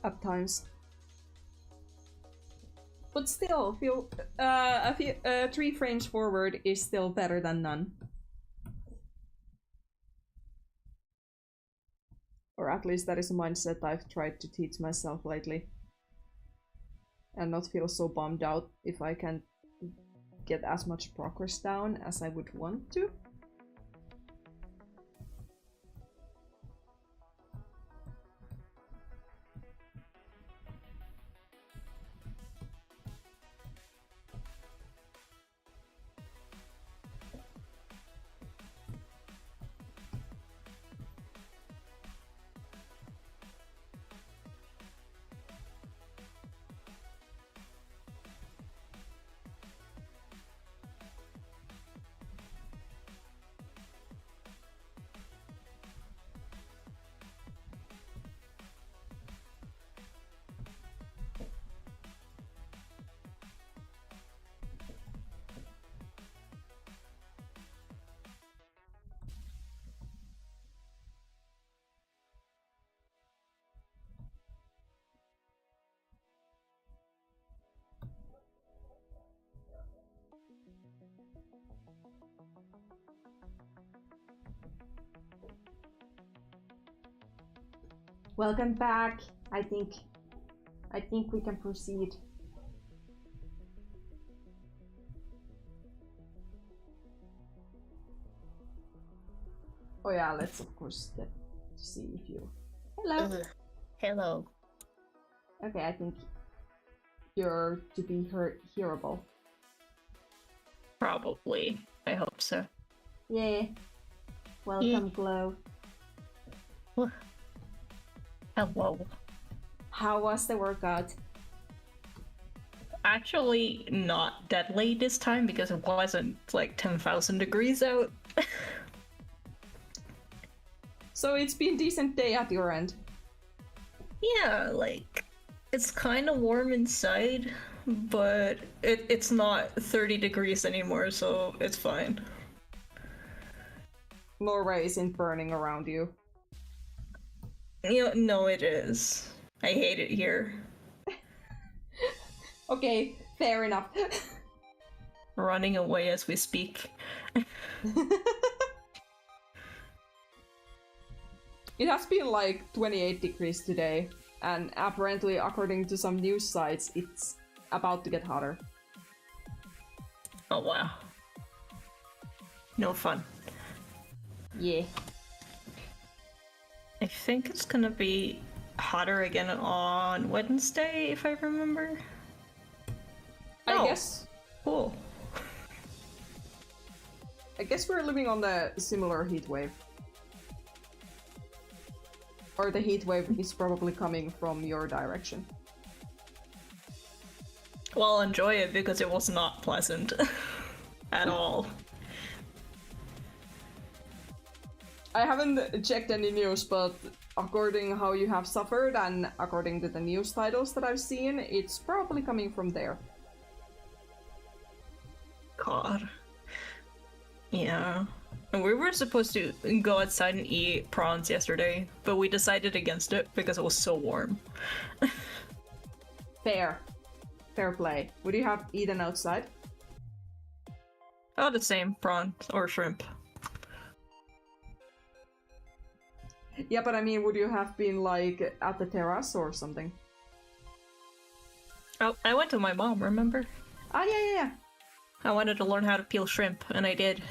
at times. But still, feel 3 frames forward is still better than none. Or at least that is a mindset I've tried to teach myself lately. And not feel so bummed out if I can't get as much progress down as I would want to. Welcome back. I think we can proceed. Oh yeah, let's of course get to see if you... Hello! Hello. Okay, I think you're to be hearable. Probably. I hope so. Yeah. Welcome, Glow. Hello. How was the workout? Actually, not deadly this time because it wasn't like 10,000 degrees out. So it's been decent day at your end. Yeah, like, it's kind of warm inside, but it's not 30 degrees anymore, so it's fine. Norway isn't burning around you. No, it is. I hate it here. Okay, fair enough. Running away as we speak. It has been like 28 degrees today, and apparently, according to some news sites, it's about to get hotter. Oh wow. No fun. Yeah. I think it's gonna be hotter again on Wednesday, if I remember. I guess. Cool. I guess we're living on the similar heat wave. Or the heat wave is probably coming from your direction. Well, enjoy it because it was not pleasant at all. I haven't checked any news, but according how you have suffered and according to the news titles that I've seen, it's probably coming from there. God. Yeah. And we were supposed to go outside and eat prawns yesterday, but we decided against it because it was so warm. Fair. Fair play. Would you have eaten outside? Oh, the same. Prawn or shrimp. Yeah, but I mean, would you have been like at the terrace or something? Oh, I went to my mom, remember? Ah, yeah. I wanted to learn how to peel shrimp, and I did.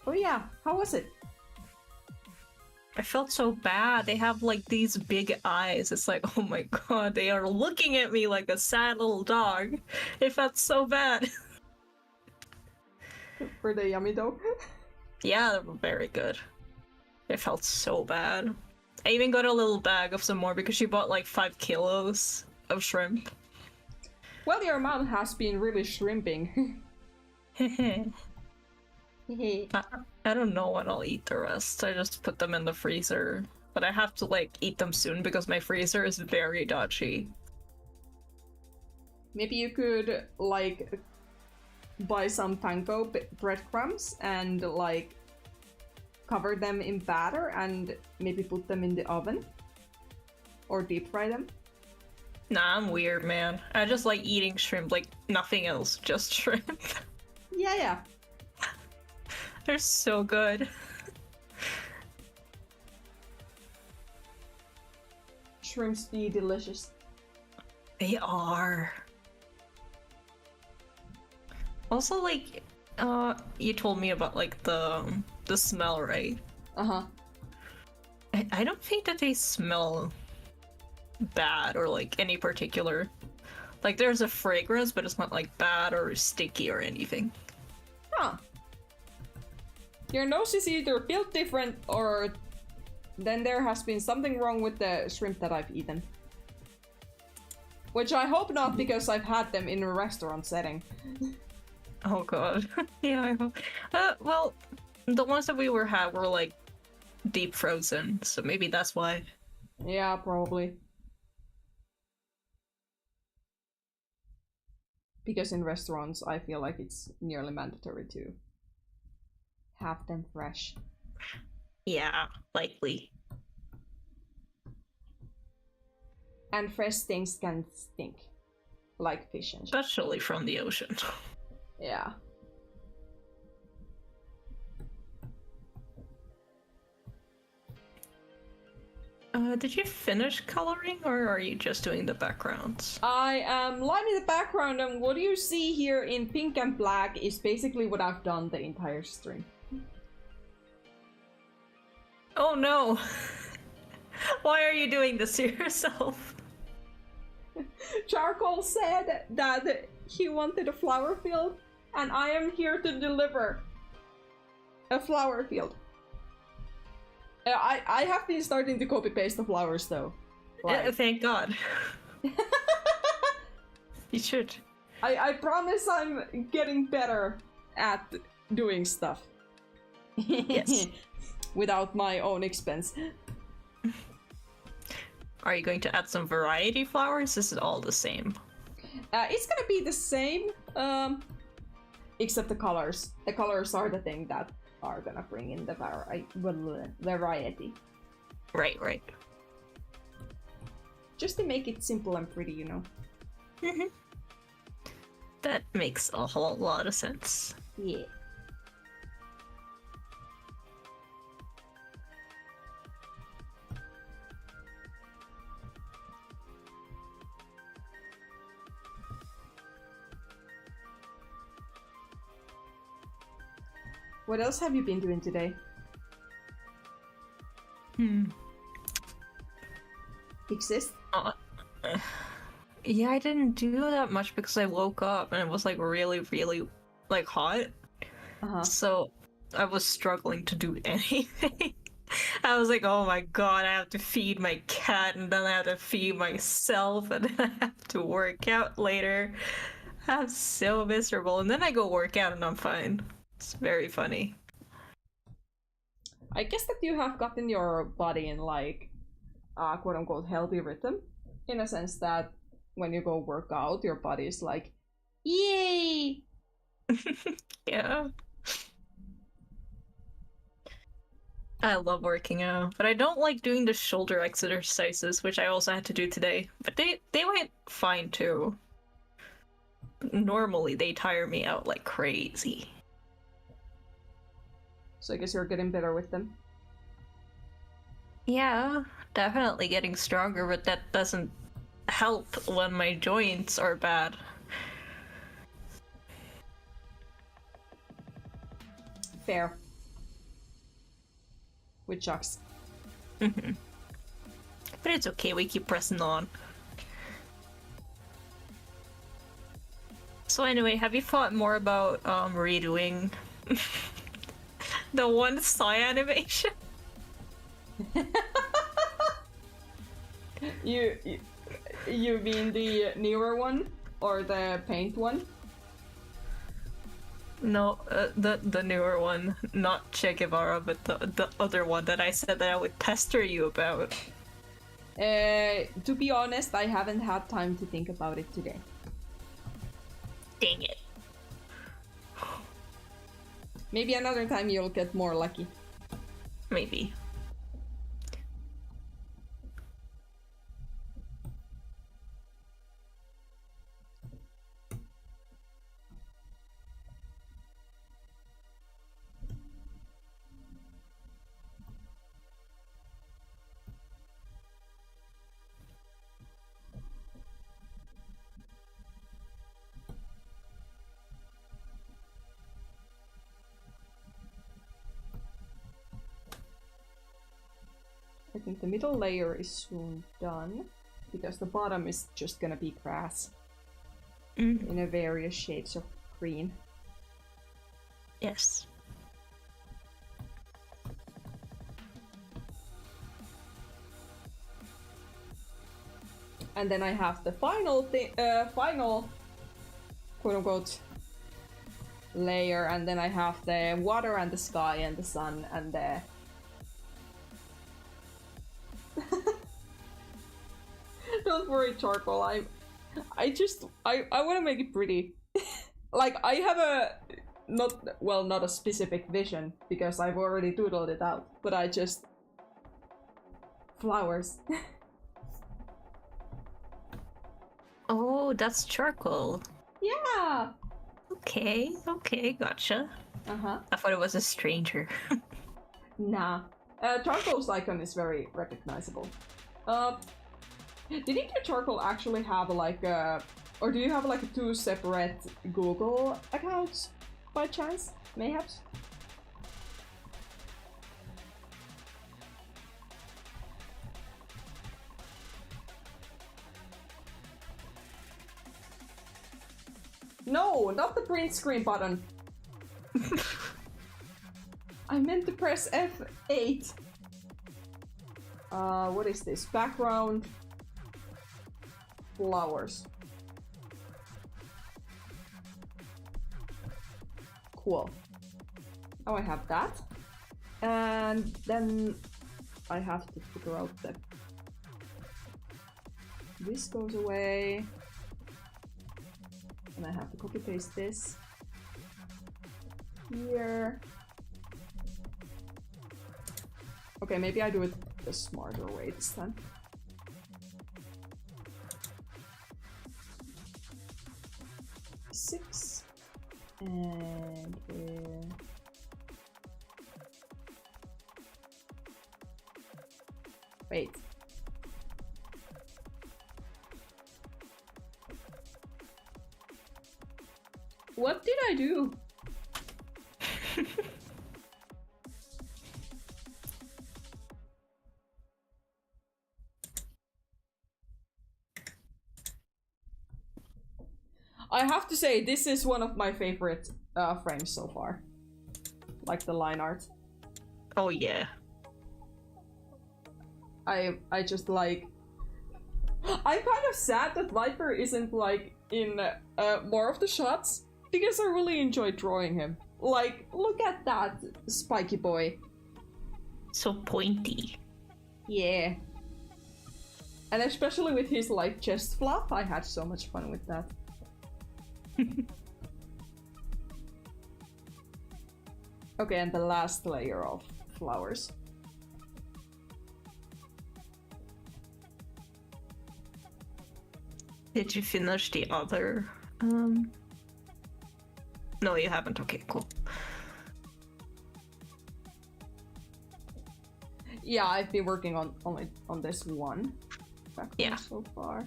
Oh yeah, how was it? I felt so bad. They have like these big eyes. It's like, oh my god, they are looking at me like a sad little dog. It felt so bad. Were they yummy though? Yeah, they were very good. It felt so bad. I even got a little bag of some more because she bought like 5 kilos of shrimp. Well, your mom has been really shrimping. I don't know when I'll eat the rest. I just put them in the freezer. But I have to like eat them soon because my freezer is very dodgy. Maybe you could like buy some panko breadcrumbs and like cover them in batter and maybe put them in the oven or deep fry them. Nah, I'm weird, man. I just like eating shrimp, like nothing else, just shrimp. Yeah. They're so good. Shrimps be delicious. They are. Also, like, you told me about like the smell, right? Uh-huh. I don't think that they smell bad or like any particular. Like, there's a fragrance, but it's not like bad or sticky or anything. Huh. Your nose is either built different or then there has been something wrong with the shrimp that I've eaten. Which I hope not, because I've had them in a restaurant setting. Oh god. Yeah, I hope. Well, the ones that we had were like deep frozen, so maybe that's why. Yeah, probably. Because in restaurants, I feel like it's nearly mandatory to have them fresh. Yeah, likely. And fresh things can stink. Like fish and shit. Especially from the ocean. Yeah. Did you finish coloring, or are you just doing the backgrounds? I am lining the background, and what you see here in pink and black is basically what I've done the entire stream. Oh no! Why are you doing this to yourself? Charcoal said that he wanted a flower field, and I am here to deliver a flower field. I have been starting to copy paste the flowers though. Like... Thank God. You should. I promise I'm getting better at doing stuff. Yes. Without my own expense. Are you going to add some variety flowers? Is it all the same? It's gonna be the same, except the colors. The colors are the thing that are gonna bring in the variety. Right. Just to make it simple and pretty, you know. Mm-hmm. That makes a whole lot of sense. Yeah. What else have you been doing today? Exist? Yeah, I didn't do that much because I woke up and it was like really like hot. Uh-huh. So I was struggling to do anything. I was like, oh my god, I have to feed my cat, and then I have to feed myself, and then I have to work out later. I'm so miserable. And then I go work out and I'm fine. It's very funny. I guess that you have gotten your body in like quote unquote healthy rhythm, in a sense that when you go work out, your body is like, yay! Yeah. I love working out, but I don't like doing the shoulder exercises, which I also had to do today. But they went fine too. Normally they tire me out like crazy. So I guess you're getting better with them. Yeah, definitely getting stronger, but that doesn't help when my joints are bad. Fair. Which sucks. But it's okay, we keep pressing on. So anyway, have you thought more about redoing the one Psy animation? You mean the newer one or the paint one? No, the newer one, not Che Guevara, but the other one that I said that I would pester you about. To be honest, I haven't had time to think about it today. Dang it. Maybe another time you'll get more lucky. Maybe. I think the middle layer is soon done, because the bottom is just gonna be grass in a various shades of green. Yes. And then I have the final quote-unquote layer, and then I have the water and the sky and the sun and the don't worry, charcoal. I want to make it pretty. Like, I have a not a specific vision, because I've already doodled it out, but I just flowers. Oh, that's charcoal. Yeah. Okay, gotcha. I thought it was a stranger. Nah. Charcoal's icon is very recognizable. Didn't your charcoal actually have like a, or do you have like two separate Google accounts by chance? Mayhaps? No, not the print screen button. I meant to press F8. What is this? Background. Flowers. Cool. Oh, I have that. And then I have to figure out that this goes away. And I have to copy paste this here. Okay, maybe I do it the smarter way this time. Six. And wait. What did I do? I have to say, this is one of my favorite frames so far. Like the line art. Oh yeah. I just like... I'm kind of sad that Viper isn't like in more of the shots, because I really enjoyed drawing him. Like, look at that spiky boy. So pointy. Yeah. And especially with his like chest flap, I had so much fun with that. Okay, and the last layer of flowers. Did you finish the other? No, you haven't. Okay, cool. Yeah, I've been working on this one background so far.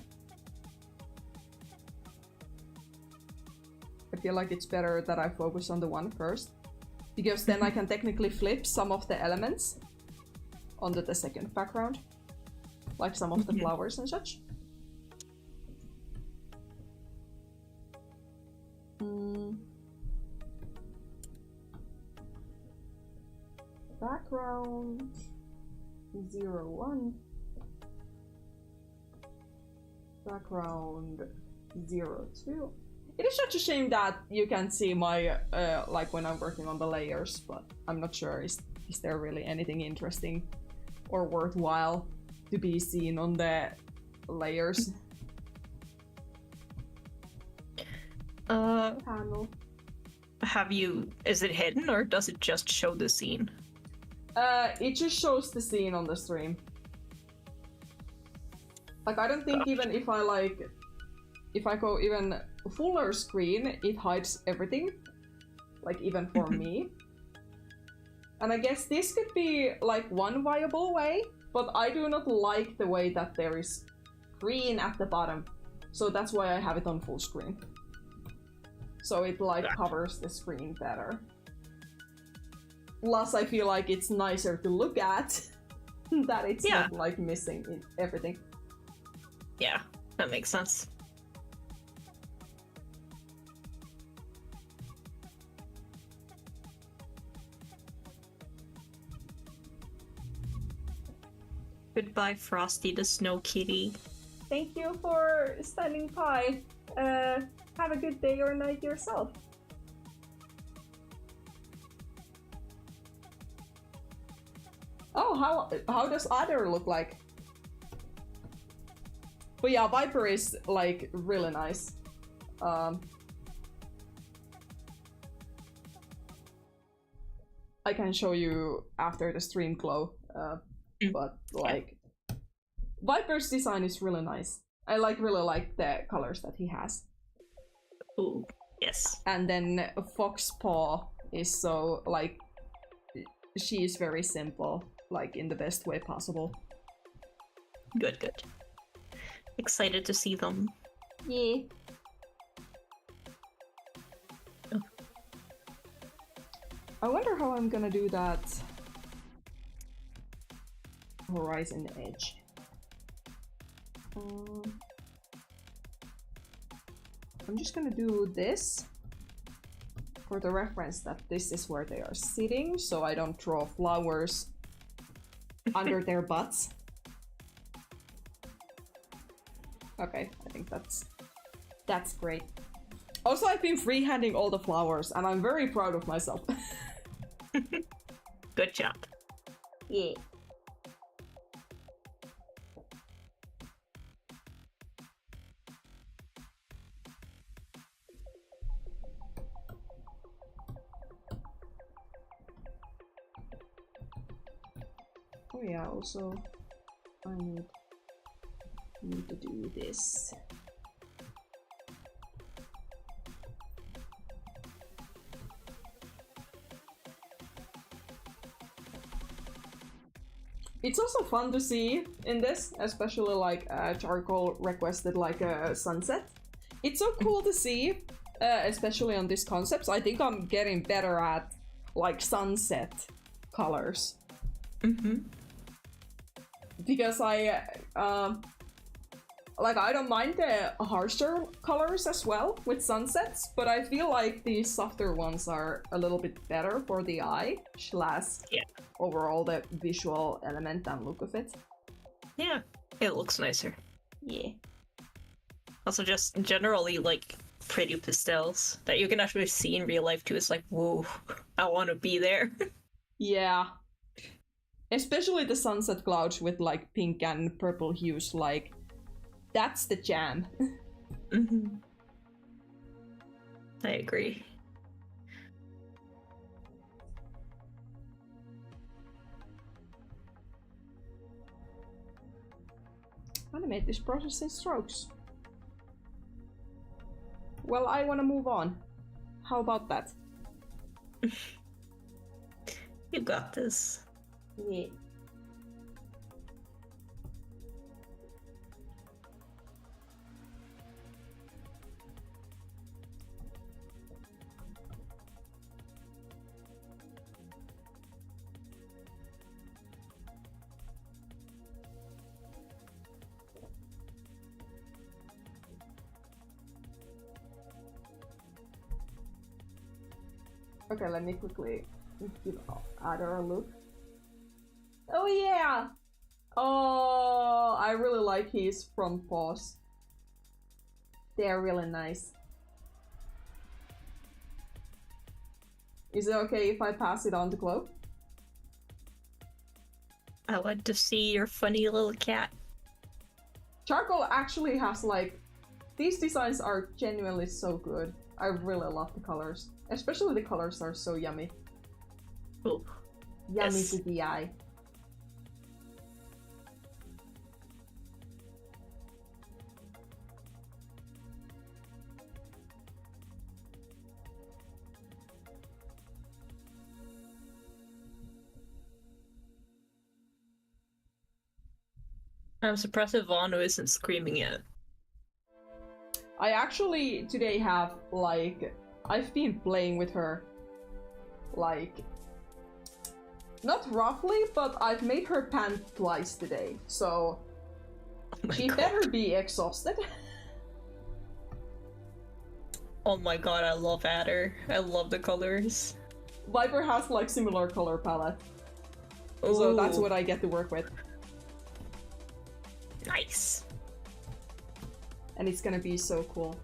I feel like it's better that I focus on the one first, because then I can technically flip some of the elements onto the second background, like some of the flowers and such. Background 01. Background 02. It is such a shame that you can't see my like when I'm working on the layers, but I'm not sure is there really anything interesting or worthwhile to be seen on the layers panel. Is it hidden or does it just show the scene? It just shows the scene on the stream. Like, I don't think even if I go even fuller screen, it hides everything. Like, even for me. And I guess this could be like one viable way, but I do not like the way that there is green at the bottom. So that's why I have it on full screen. So it like covers the screen better. Plus, I feel like it's nicer to look at that it's not like missing everything. Yeah, that makes sense. Goodbye, Frosty the Snow Kitty. Thank you for standing by. Have a good day or night yourself. Oh, how does Adder look like? But yeah, Viper is like really nice. I can show you after the stream glow. But like Viper's design is really nice. I really like the colors that he has. Ooh, yes. And then Foxpaw is so like she is very simple, like in the best way possible. Good, good. Excited to see them. Yeah. Oh. I wonder how I'm gonna do that horizon edge. I'm just gonna do this for the reference that this is where they are sitting, so I don't draw flowers under their butts. Okay, I think that's great. Also, I've been freehanding all the flowers, and I'm very proud of myself. Good job. Yeah. Oh yeah, also I need to do this. It's also fun to see in this, especially like Charcoal requested like a sunset. It's so cool to see, especially on these concepts. I think I'm getting better at like sunset colors. Mm-hmm. Because I don't mind the harsher colors as well with sunsets, but I feel like the softer ones are a little bit better for the eye, / overall the visual element and look of it. Yeah, it looks nicer. Yeah. Also, just generally, like, pretty pastels that you can actually see in real life too. It's like, whoa, I want to be there. Yeah. Especially the sunset clouds with like pink and purple hues, like, that's the jam. Mm-hmm. I agree. Animate this process in strokes. Well, I want to move on. How about that? You got this. Yeah. Okay, let me quickly give Adder a look. Oh yeah! Oh, I really like his front paws. They're really nice. Is it okay if I pass it on to Chloe? I want to see your funny little cat. Charcoal actually has like... These designs are genuinely so good. I really love the colors. Especially the colors are so yummy. Ooh. Yummy Yes. to the eye. I'm surprised Ivano isn't screaming yet. I actually today have like... I've been playing with her like... Not roughly, but I've made her pant twice today, so... Oh my She god. better be exhausted. Oh my god, I love Adder. I love the colors. Viper has like similar color palette, so that's Ooh, what I get to work with. nice. And it's gonna be so cool.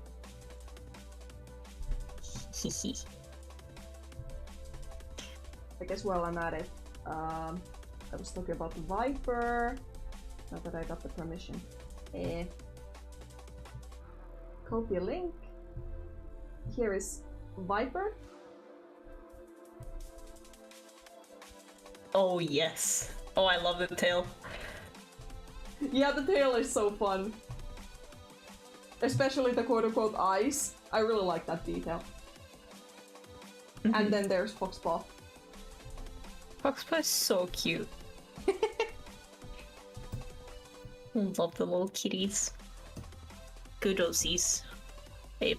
I guess while I'm at it, I was talking about the Viper. Now that I got the permission. Copy a link. Here is Viper. Oh yes. Oh, I love the tail. Yeah, the tail is so fun. Especially the quote-unquote eyes. I really like that detail. And then there's Foxpaw. Foxpaw is so cute. Love the little kitties. Goodosies. A+.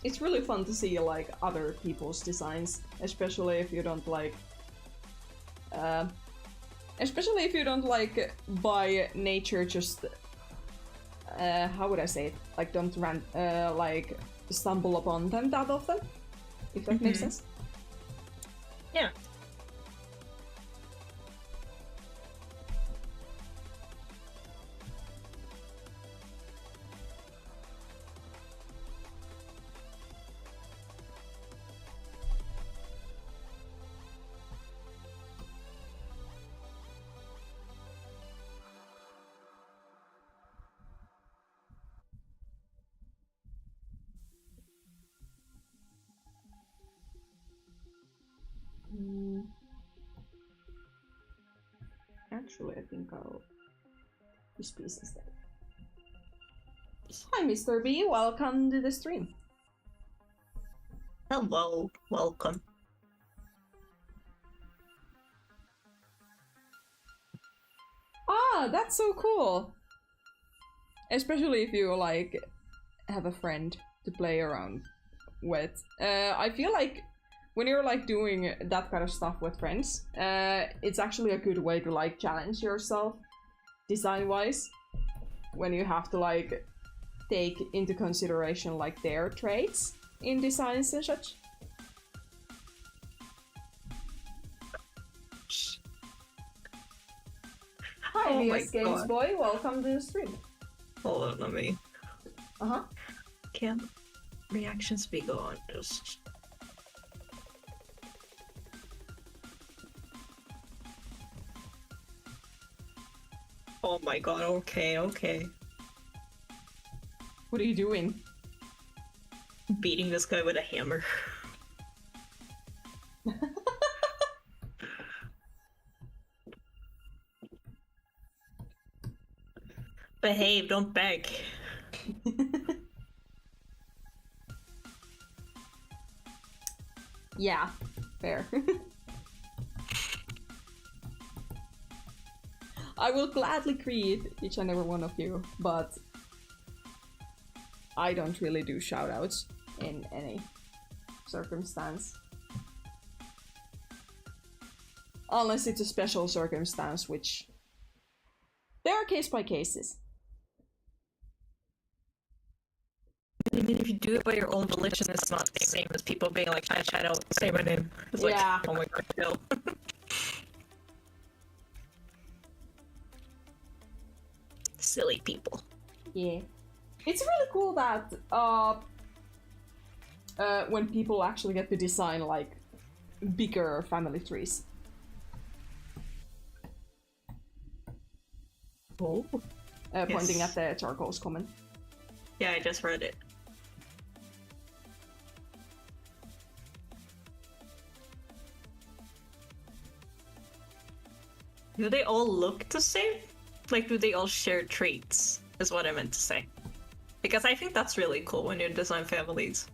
It's really fun to see like other people's designs, especially if you don't like by nature just how would I say it, like don't like stumble upon them that often, if that makes sense. Yeah. Actually, I think I'll use peace instead. Hi, Mr. B. Welcome to the stream. Hello. Welcome. Ah, that's so cool. Especially if you like have a friend to play around with. I feel like when you're like doing that kind of stuff with friends, it's actually a good way to like challenge yourself design-wise when you have to like take into consideration like their traits. in designs and such? Hi, Oh my VS Games God. Boy, welcome to the stream. Hold on, let me. Uh-huh. Can reactions be gone? Just. Oh my God, okay, okay. What are you doing? Beating this guy with a hammer. Behave, don't beg. Yeah, fair. I will gladly create each and every one of you, but I don't really do shoutouts in any circumstance. Unless it's a special circumstance, which there are case by cases. Even if you do it by your own volition, it's not the same as people being like, shout out, say my name. It's like, Yeah. oh my God, no. Silly people. Yeah. It's really cool that when people actually get to design like bigger family trees. Oh. Pointing Yes. at the charcoal's comment. Yeah, I just read it. Do they all look the same? Like, do they all share traits? Is what I meant to say. Because I think that's really cool when you design families.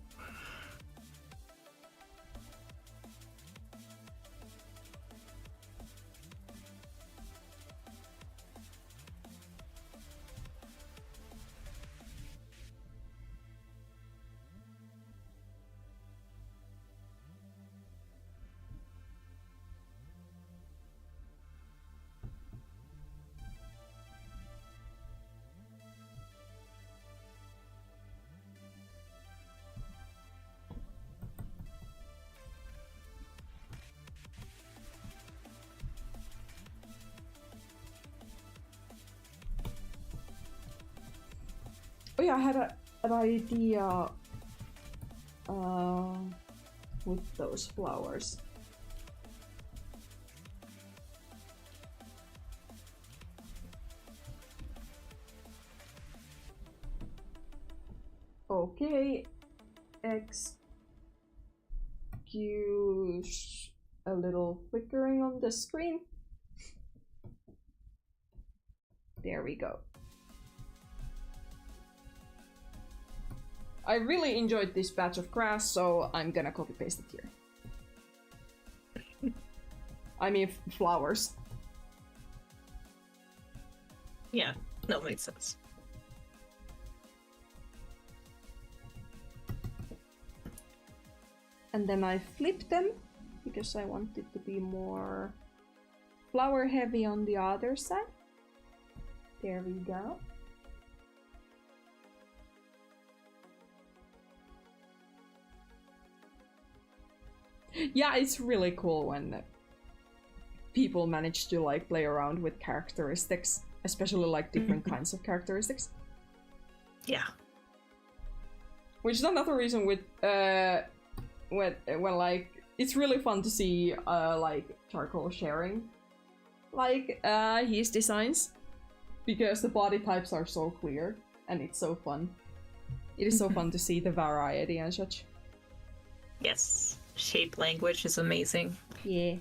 Oh yeah, I had an idea with those flowers. Okay, excuse a little flickering on the screen. There we go. I really enjoyed this batch of grass, so I'm gonna copy paste it here. I mean, flowers. Yeah, that makes sense. And then I flip them because I want it to be more flower heavy on the other side. There we go. Yeah, it's really cool when people manage to like play around with characteristics, especially like different kinds of characteristics. Yeah. Which is another reason with when like it's really fun to see like Charcoal sharing like his designs, because the body types are so clear and it's so fun. It is so fun to see the variety and such. Yes. Shape language is amazing. Yeah.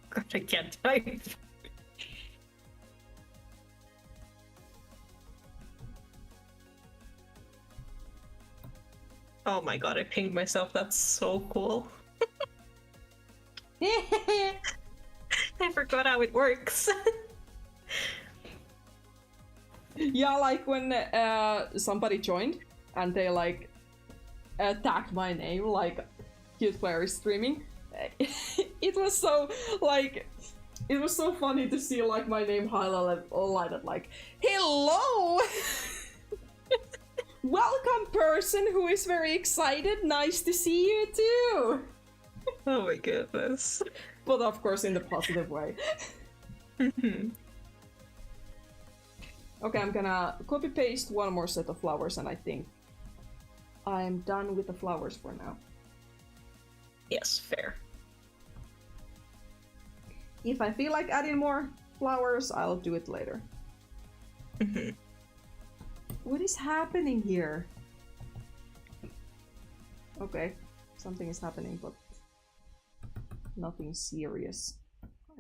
God, I can't type. Oh my God, I pinged myself. That's so cool. I forgot how it works. Yeah, like when somebody joined and they like tagged my name, like Cute Player is streaming. It was so like, it was so funny to see like my name highlighted like, hello. Welcome, person who is very excited. Nice to see you too. Oh my goodness. But of course in the positive way. Okay, I'm gonna copy paste one more set of flowers and I think I'm done with the flowers for now. Yes, fair. If I feel like adding more flowers, I'll do it later. What is happening here? Okay, something is happening, but nothing serious,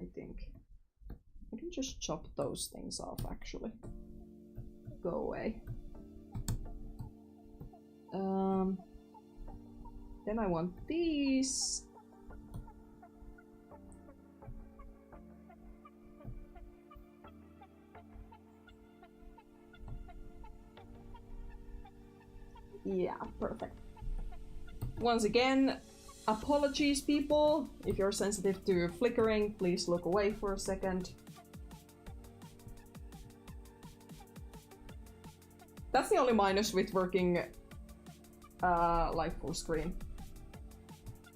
I think. I can just chop those things off, actually. Go away. Then I want these. Yeah, perfect. Once again, apologies people. If you're sensitive to flickering, please look away for a second. That's the only minus with working like full screen.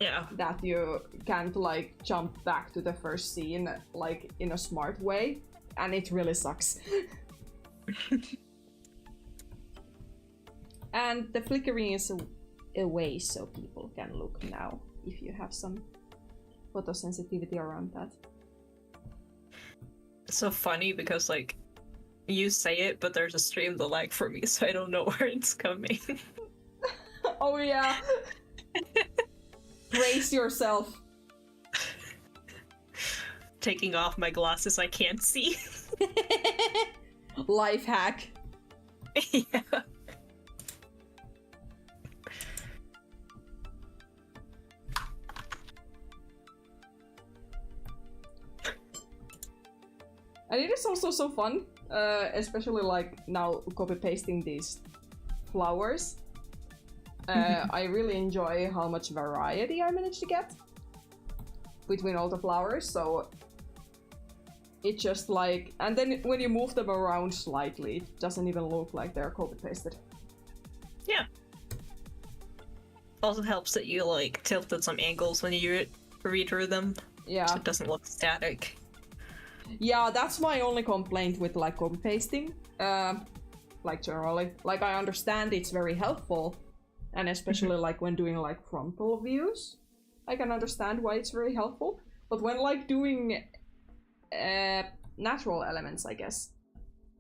Yeah. That you can't like jump back to the first scene like in a smart way, and it really sucks. And the flickering is away so people can look now if you have some photosensitivity around that. It's so funny because like you say it, but there's a stream delay for me, so I don't know where it's coming. Oh yeah. Brace yourself. Taking off my glasses, I can't see. Life hack. Yeah. And it is also so fun, especially like now copy pasting these flowers. I really enjoy how much variety I managed to get between all the flowers, so it just like, and then when you move them around slightly, it doesn't even look like they're copy pasted. Yeah. Also helps that you like tilted some angles when you redrew them. Yeah. So it doesn't look static. Yeah, that's my only complaint with like copy pasting. Like generally, like I understand it's very helpful, and especially like when doing like frontal views, I can understand why it's very helpful. But when like doing natural elements, I guess,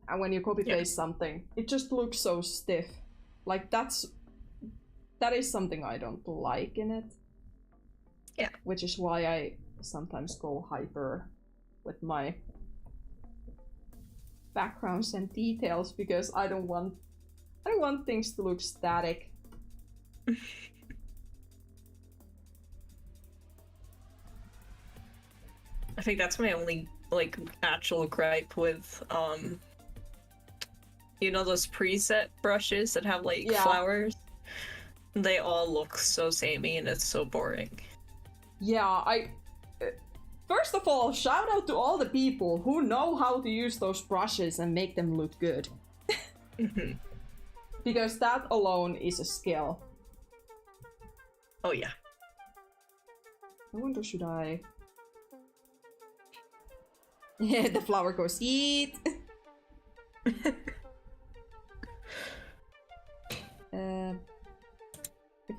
and when you copy paste something, it just looks so stiff. Like that is something I don't like in it. Yeah. Which is why I sometimes go hyper with my backgrounds and details, because I don't want things to look static. I think that's my only like actual gripe with you know those preset brushes that have like flowers? They all look so samey and it's so boring. Yeah, first of all, shout out to all the people who know how to use those brushes and make them look good. Because that alone is a skill. Oh yeah. I wonder, should I... Yeah, the flower goes, eat! If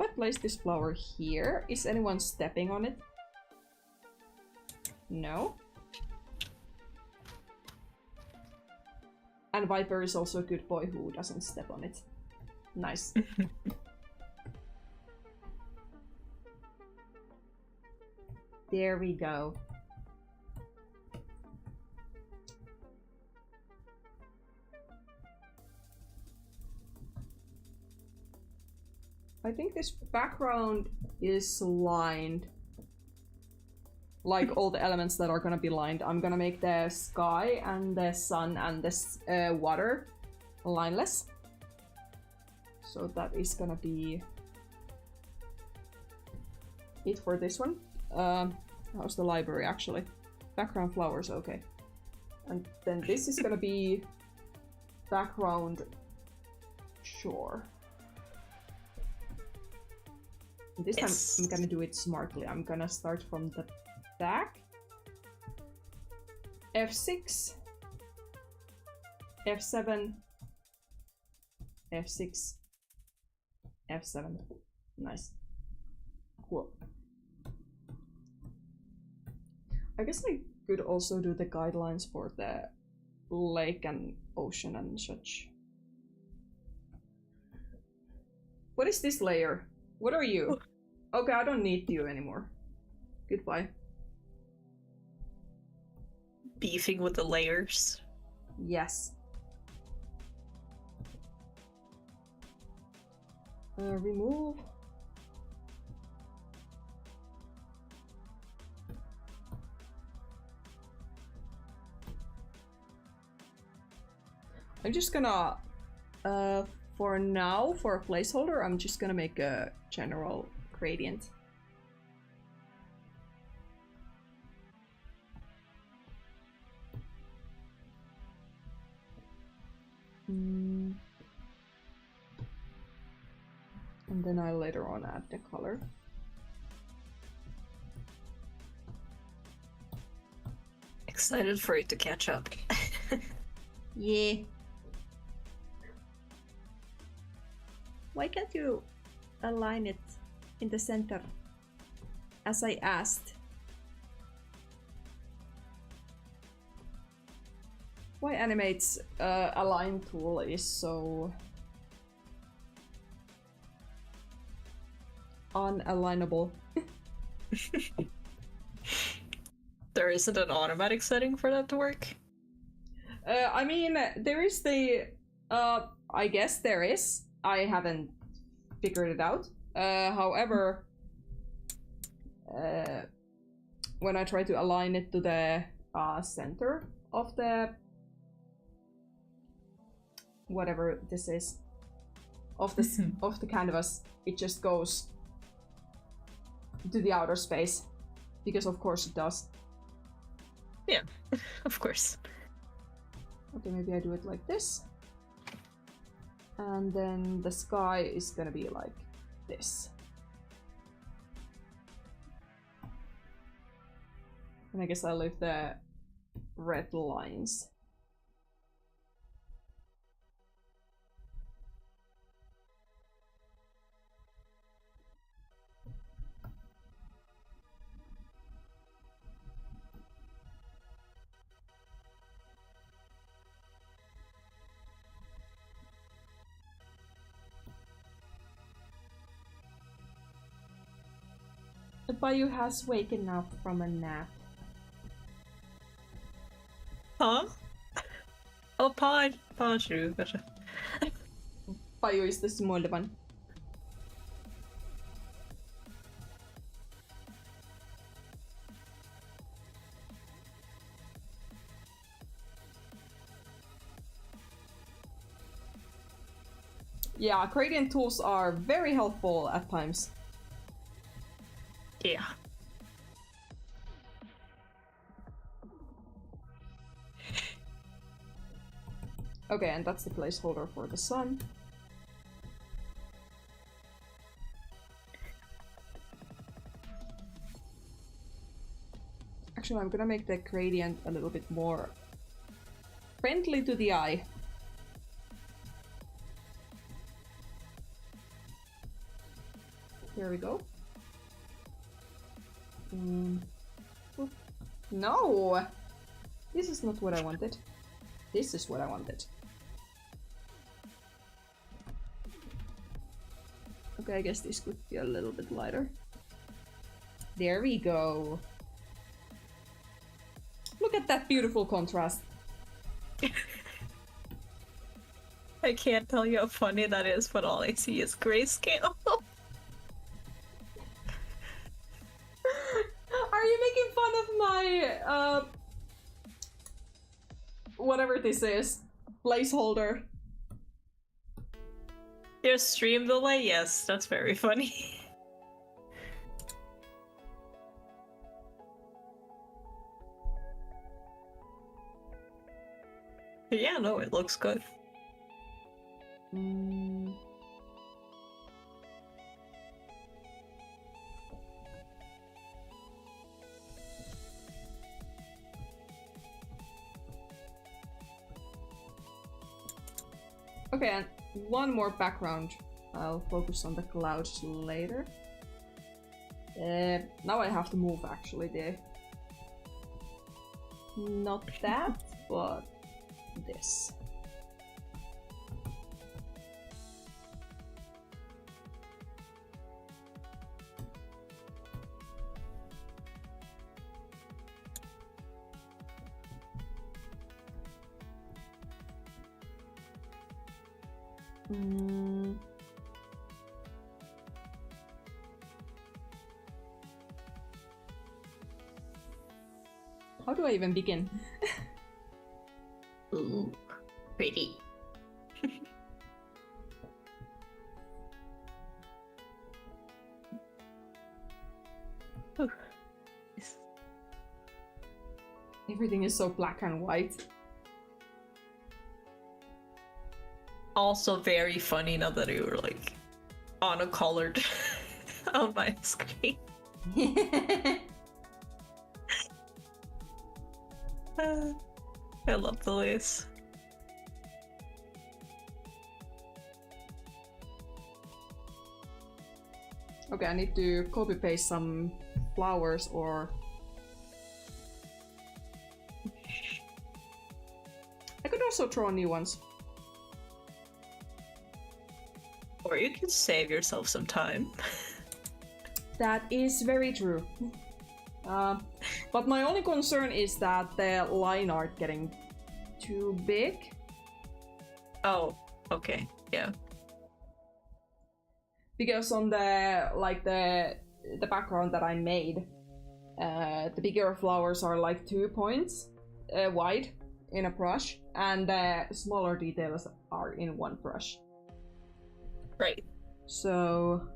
I place this flower here, is anyone stepping on it? No. And Viper is also a good boy who doesn't step on it. Nice. There we go. I think this background is lined. Like all the elements that are gonna be lined. I'm gonna make the sky and the sun and the water lineless. So that is gonna be it for this one. How's the library actually? Background flowers, okay. And then this is gonna be background shore. And this time I'm gonna do it smartly. I'm gonna start from the back. F6, F7, F6, F7. Nice. Cool. I guess I could also do the guidelines for the lake and ocean and such. What is this layer? What are you? Okay, I don't need you anymore. Goodbye. Beefing with the layers. Yes. Remove. I'm just gonna, for now, for a placeholder, I'm just gonna make a general gradient. And then I later on add the color. Excited for it to catch up. Yeah. Why can't you align it in the center as I asked? Why Animate's align tool is so unalignable. There isn't an automatic setting for that to work? I mean, there is the... I guess there is. I haven't figured it out. However, when I try to align it to the center of the... whatever this is, of the, of the canvas, it just goes to the outer space. Because of course it does. Yeah, of course. Okay, maybe I do it like this. And then the sky is gonna be like this. And I guess I'll leave the red lines. The Bayou has waken up from a nap. Huh? Oh, Pod true. Bayou is the small one. Yeah, gradient tools are very helpful at times. Yeah. Okay, and that's the placeholder for the sun. Actually, I'm gonna make the gradient a little bit more friendly to the eye. Here we go. No! This is not what I wanted. This is what I wanted. Okay, I guess this could be a little bit lighter. There we go. Look at that beautiful contrast. I can't tell you how funny that is, but all I see is grayscale. Are you making fun of my, whatever this is, placeholder? Your stream delay? Yes, that's very funny. Yeah, no, it looks good. Okay, and one more background. I'll focus on the clouds later. Now I have to move actually the... Not that, but this. How do I even begin? Ooh, pretty. Everything is so black and white. Also very funny now that you were like on a colored on my screen. I love the lace. Okay, I need to copy paste some flowers or... I could also draw new ones. Or you can save yourself some time. That is very true. But my only concern is that the line art getting too big. Oh, okay, yeah. Because on the the background that I made, the bigger flowers are like 2 points wide in a brush, and the smaller details are in one brush. Right. So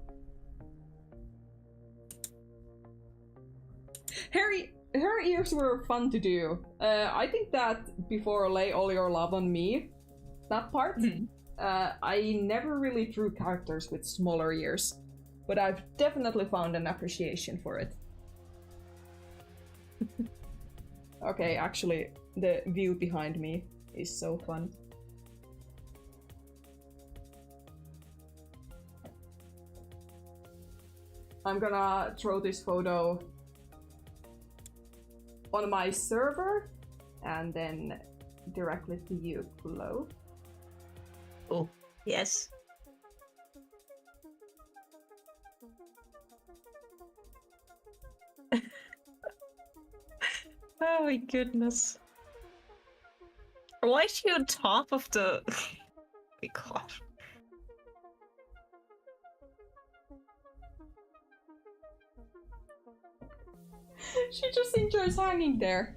her ears were fun to do. I think that before Lay All Your Love on Me, that part, I never really drew characters with smaller ears, but I've definitely found an appreciation for it. Okay, actually, the view behind me is so fun. I'm gonna throw this photo on my server and then directly to you below. Oh, yes. Oh my goodness. Why is she on top of the... Oh my god. She just enjoys hanging there.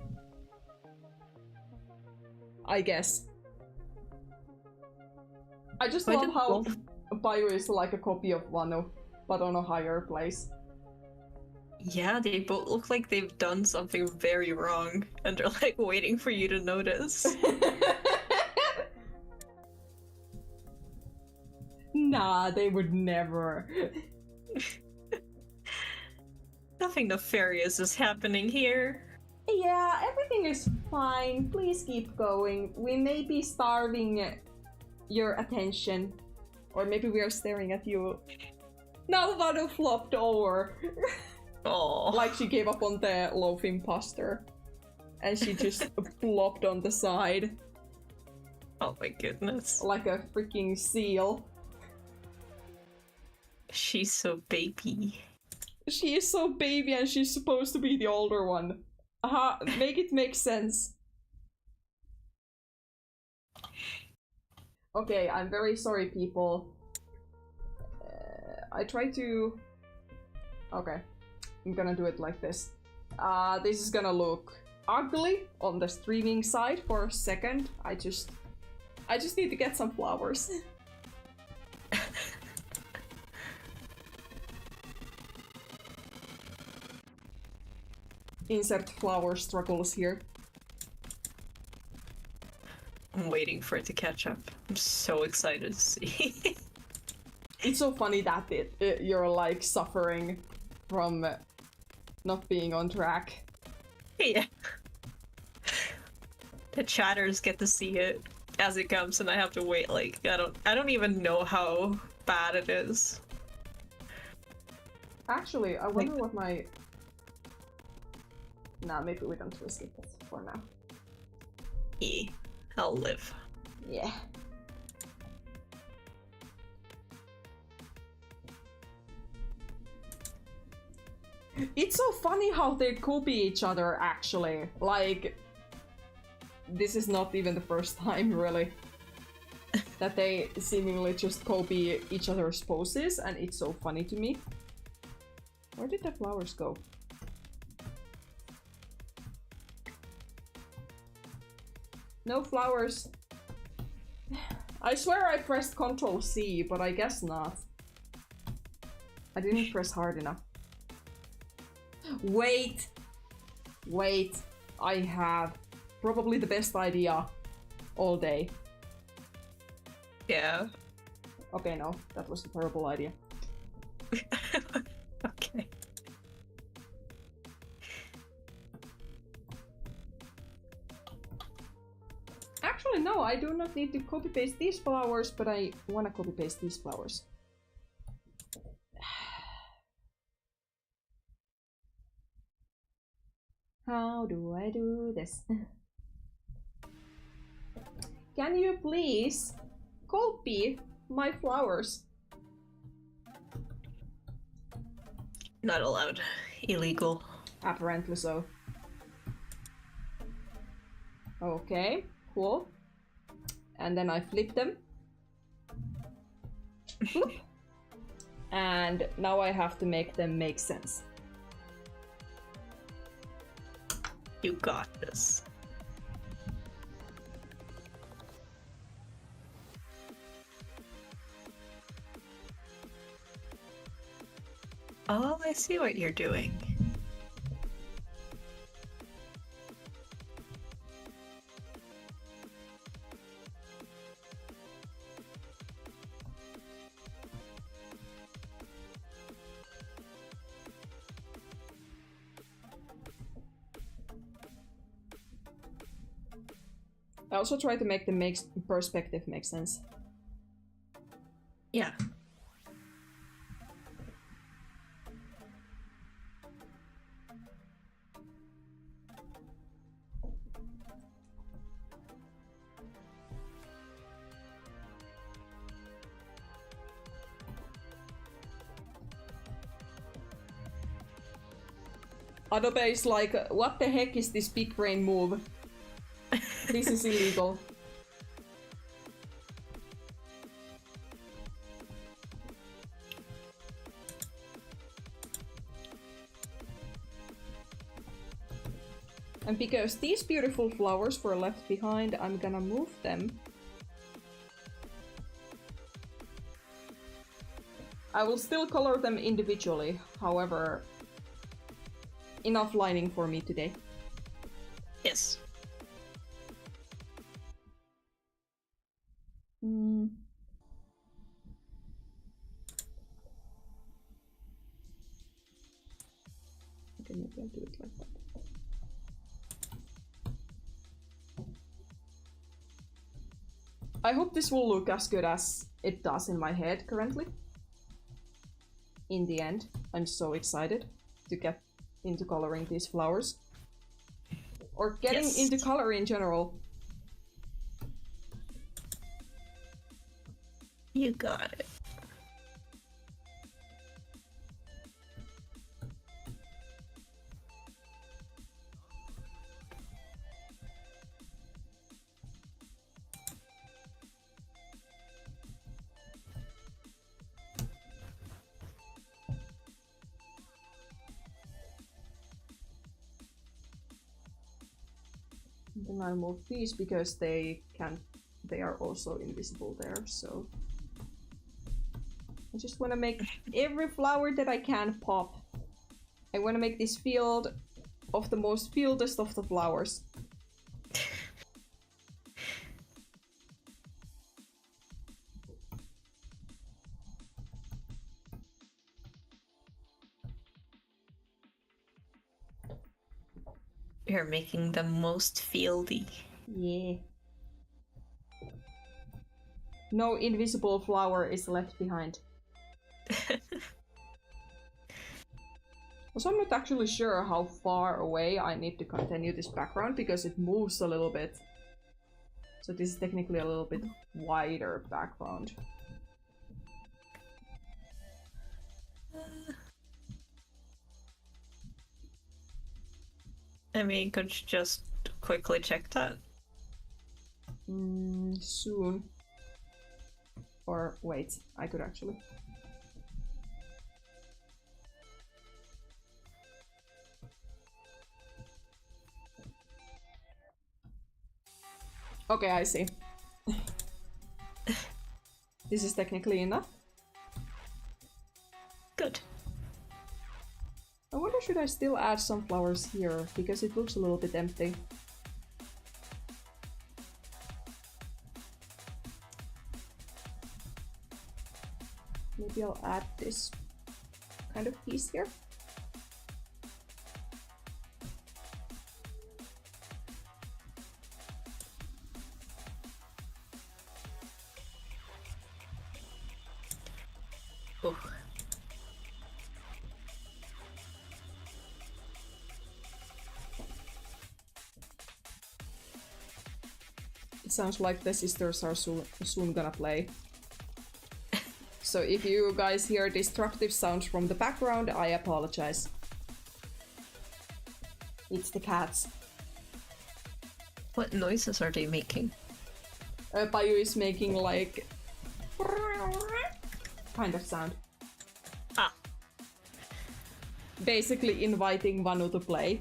I guess. I just love how Bio is like a copy of Wano, but on a higher place. Yeah, they both look like they've done something very wrong, and they're like waiting for you to notice. Nah, they would never. Nothing nefarious is happening here. Yeah, everything is fine. Please keep going. We may be starving your attention. Or maybe we are staring at you. Now Vado flopped over. Oh, Like she gave up on the loaf imposter. And she just flopped on the side. oh my goodness. Like a freaking seal. She's so baby. She is so baby and she's supposed to be the older one. Make it make sense. Okay, I'm very sorry, people. I try to... Okay, I'm gonna do it like this. This is gonna look ugly on the streaming side for a second. I just need to get some flowers. Insert flower struggles here. I'm waiting for it to catch up. I'm so excited to see. It's so funny that you're like suffering from not being on track. Yeah. The chatters get to see it as it comes, and I have to wait. Like I don't even know how bad it is. Actually, I wonder what my. Nah, maybe we don't risk it for now. Yeah, I'll live. Yeah. It's so funny how they copy each other, actually. Like, this is not even the first time, really, that they seemingly just copy each other's poses, and it's so funny to me. Where did the flowers go? No flowers. I swear I pressed Ctrl C, but I guess not. I didn't press hard enough. Wait! Wait, I have probably the best idea all day. Yeah. Okay, no, that was a terrible idea. Okay. Actually, no, I do not need to copy-paste these flowers, but I want to copy-paste these flowers. How do I do this? Can you please copy my flowers? Not allowed. Illegal. Apparently so. Okay, cool. And then I flip them. Flip. And now I have to make them make sense. You got this. Oh, I see what you're doing. I also try to make the perspective make sense. Yeah. Adobe is like, what the heck is this big brain move? This is illegal. And because these beautiful flowers were left behind, I'm gonna move them. I will still color them individually, however, enough lining for me today. Yes. Okay, maybe I'll do it like that. I hope this will look as good as it does in my head currently. In the end, I'm so excited to get into coloring these flowers. Or getting into color in general. You got it. Then I'll move these because they are also invisible there, so I just want to make every flower that I can pop. I want to make this field of the most fieldest of the flowers. You're making the most fieldy. Yeah. No invisible flower is left behind. Also, I'm not actually sure how far away I need to continue this background because it moves a little bit. So this is technically a little bit wider background. I mean, could you just quickly check that? Soon. Or wait, I could actually. Okay, I see. This is technically enough. Good. I wonder, should I still add some flowers here? Because it looks a little bit empty. Maybe I'll add this kind of piece here. Ooh. It sounds like the sisters are soon gonna play. So if you guys hear destructive sounds from the background, I apologize. It's the cats. What noises are they making? Bayu is making like kind of sound. Ah. Basically inviting Vanu to play.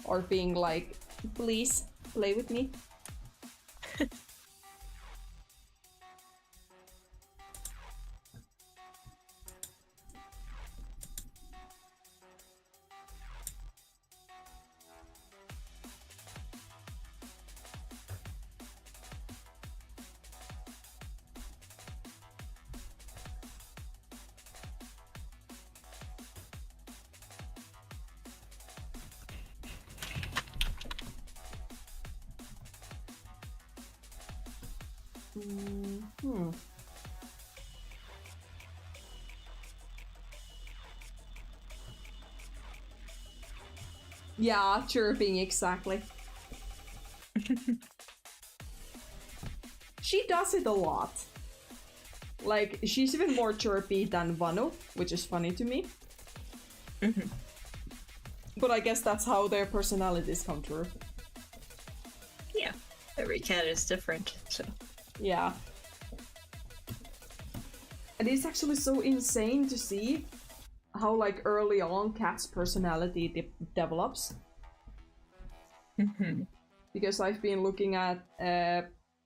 Or being like, please play with me. Yeah, chirping, exactly. She does it a lot. Like, she's even more chirpy than Vanu, which is funny to me. But I guess that's how their personalities come through. Yeah, every cat is different, so. Yeah. And it's actually so insane to see how, like, early on Cat's personality develops. Because I've been looking at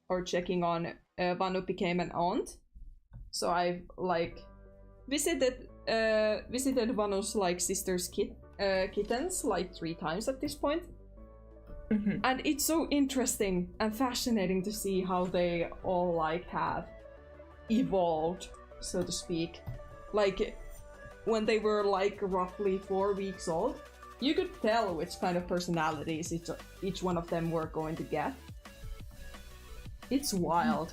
or checking on Vanu became an aunt. So I've like visited Vanu's like sister's kittens like 3 times at this point. And it's so interesting and fascinating to see how they all like have evolved, so to speak. Like when they were like roughly 4 weeks old, you could tell which kind of personalities each one of them were going to get. It's wild.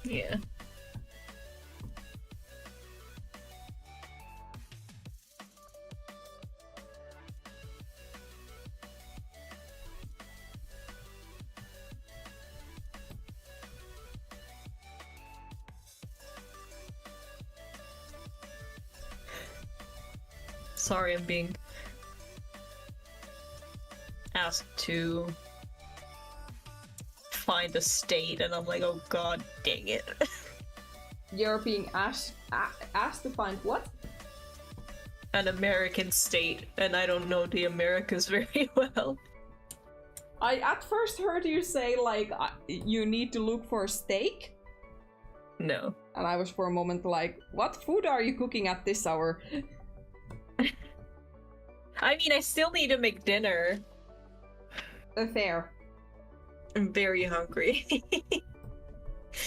Yeah. Sorry, I'm being asked to find a state, and I'm like, oh god dang it. You're being asked to find what? An American state, and I don't know the Americas very well. I at first heard you say like you need to look for a steak. No. And I was for a moment like, what food are you cooking at this hour? I mean, I still need to make dinner. Fair. I'm very hungry.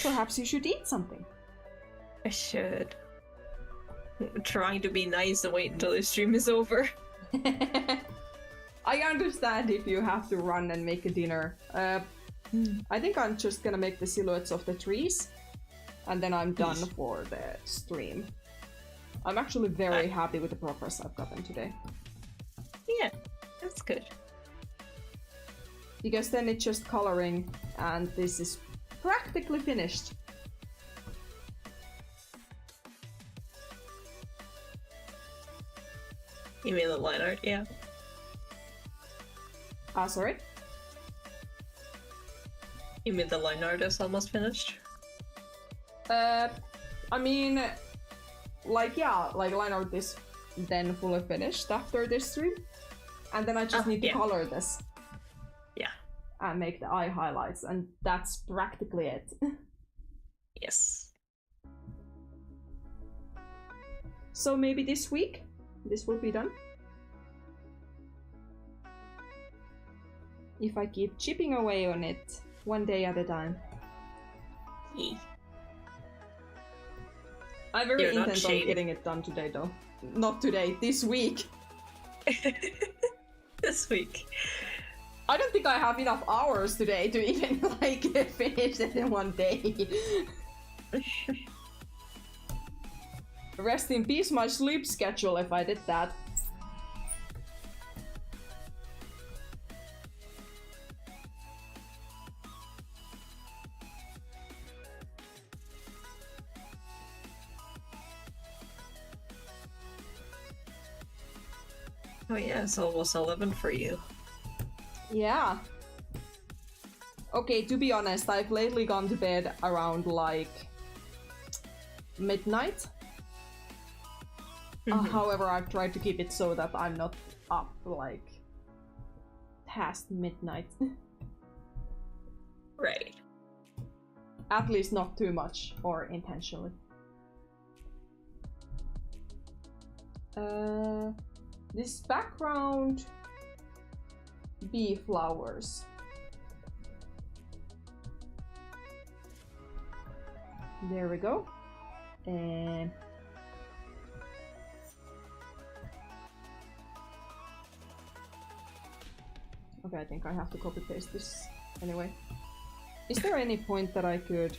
Perhaps you should eat something. I should. I'm trying to be nice and wait until the stream is over. I understand if you have to run and make a dinner. I think I'm just gonna make the silhouettes of the trees, and then I'm done for the stream. I'm actually very happy with the progress I've gotten today. Yeah, that's good. Because then it's just coloring, and this is practically finished. You mean the line art? Yeah. Sorry? You mean the line art is almost finished? I mean, like, yeah, like line art is then fully finished after this stream. And then I just need to color this. Yeah. And make the eye highlights, and that's practically it. Yes. So maybe this week, this will be done. If I keep chipping away on it, one day at a time. Yeah. I'm very intent on getting it done today, though. Not today, this week. This week. I don't think I have enough hours today to even, like, finish it in one day. Rest in peace, my sleep schedule, if I did that. Oh yeah, it's almost 11 for you. Yeah. Okay, to be honest, I've lately gone to bed around, like, midnight. However, I've tried to keep it so that I'm not up, like, past midnight. Right. At least not too much, or intentionally. This background... bee flowers. There we go. And... okay, I think I have to copy paste this anyway. Is there any point that I could...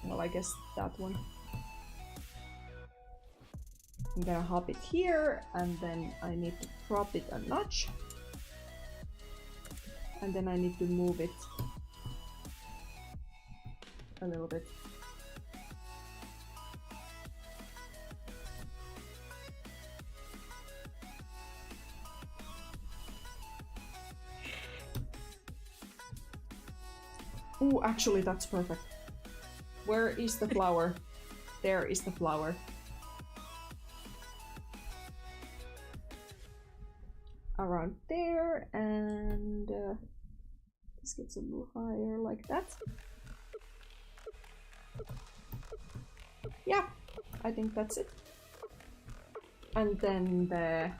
well, I guess that one. I'm gonna hop it here, and then I need to crop it a notch. And then I need to move it a little bit. Ooh, actually that's perfect. Where is the flower? There is the flower. Around there, and this gets a little higher like that. Yeah, I think that's it. And then the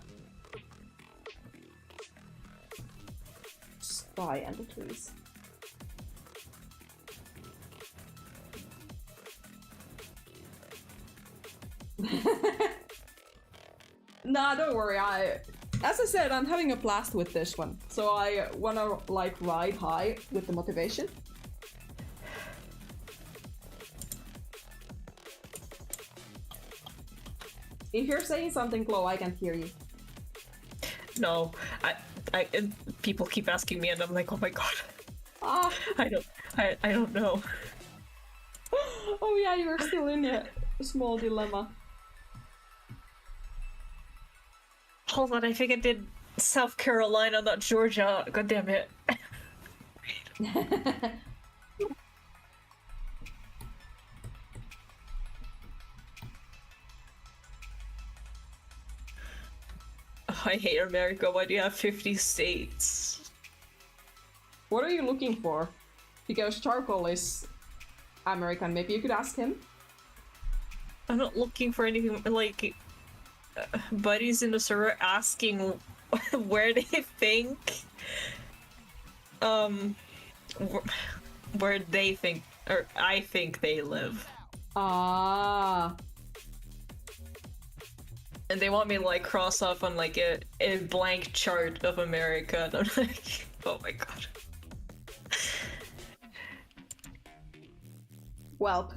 sky and the trees. Nah, don't worry, as I said, I'm having a blast with this one, so I wanna, like, ride high with the motivation. If you're saying something, Chloe, I can't hear you. No, and people keep asking me, and I'm like, oh my god. Ah. I don't know. Oh yeah, you were still in a small dilemma. Hold on, I think I did South Carolina, not Georgia. God damn it. I hate America. Why do you have 50 states? What are you looking for? Because Charcoal is American. Maybe you could ask him. I'm not looking for anything like buddies in the server asking where they think where they think or I think they live. Ah. And they want me to like cross off on like a blank chart of America, and I'm like, oh my god. Well,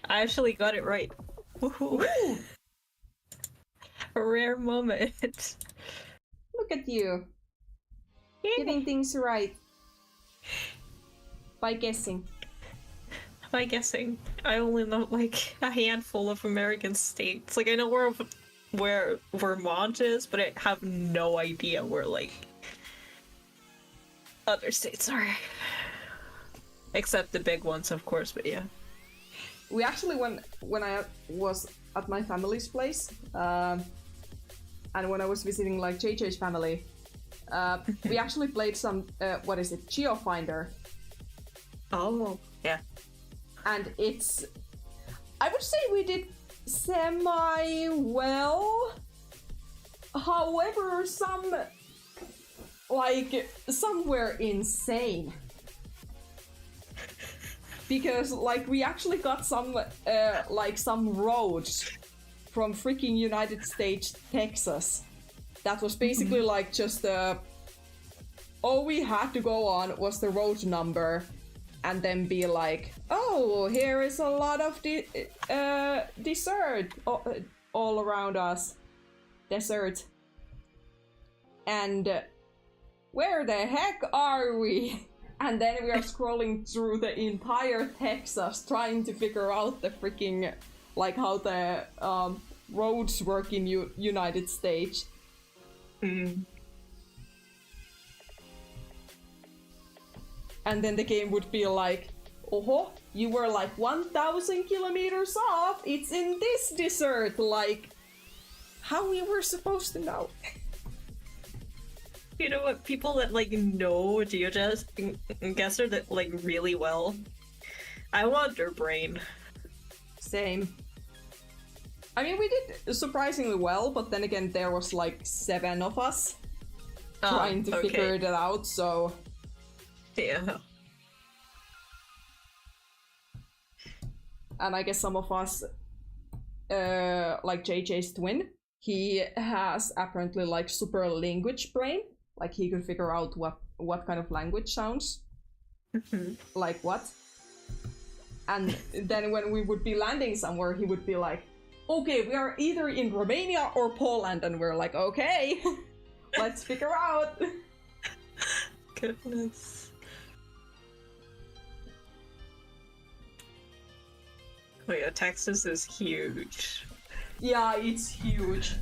I actually got it right. Woohoo! ooh, A rare moment. look at you. Getting things right. By guessing. By guessing, I only know like a handful of American states. Like I know where Vermont is, but I have no idea where like other states are. Except the big ones, of course, but yeah. We actually, when I was at my family's place, and when I was visiting like JJ's family, we actually played some, what is it, GeoFinder. Oh, yeah. And it's, I would say we did semi-well. However, some were insane. Because like we actually got some some roads from freaking United States, Texas. That was basically like just all we had to go on was the road number, and then be like, oh, here is a lot of desert all around us, desert, and where the heck are we? And then we are scrolling through the entire Texas trying to figure out the freaking, like, how the roads work in United States. Mm. And then the game would be like, oh, you were like 1,000 kilometers off, it's in this desert, like, how we were supposed to know? You know what? People that like know GeoGuessr that like really well, I want their brain. Same. I mean, we did surprisingly well, but then again, there was like 7 of us trying to figure it out, so... Yeah. And I guess some of us, like JJ's twin, he has apparently like super language brain. Like he could figure out what kind of language sounds like what. And then when we would be landing somewhere, he would be like, okay, we are either in Romania or Poland. And we're like, okay, let's figure out. Goodness. Oh yeah, Texas is huge. Yeah, it's huge.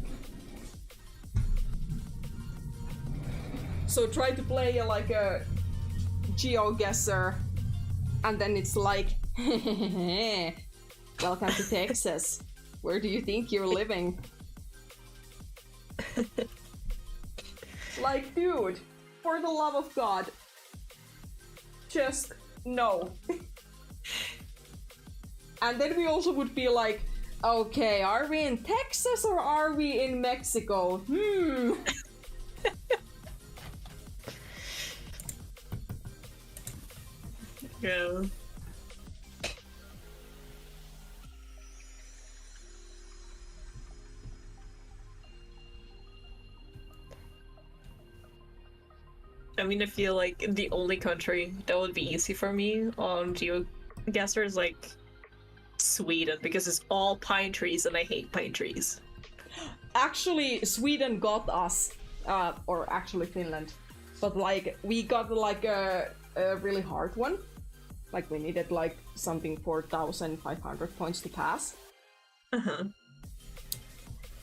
So try to play like a GeoGuessr, and then it's like, welcome to Texas. Where do you think you're living? Like, dude, for the love of God, just no. And then we also would be like, okay, are we in Texas or are we in Mexico? Yeah. I mean, I feel like the only country that would be easy for me on GeoGuessr is like Sweden, because it's all pine trees and I hate pine trees. Actually, Sweden got us, or actually Finland, but like we got like a really hard one. Like we needed like something 4,500 points to pass.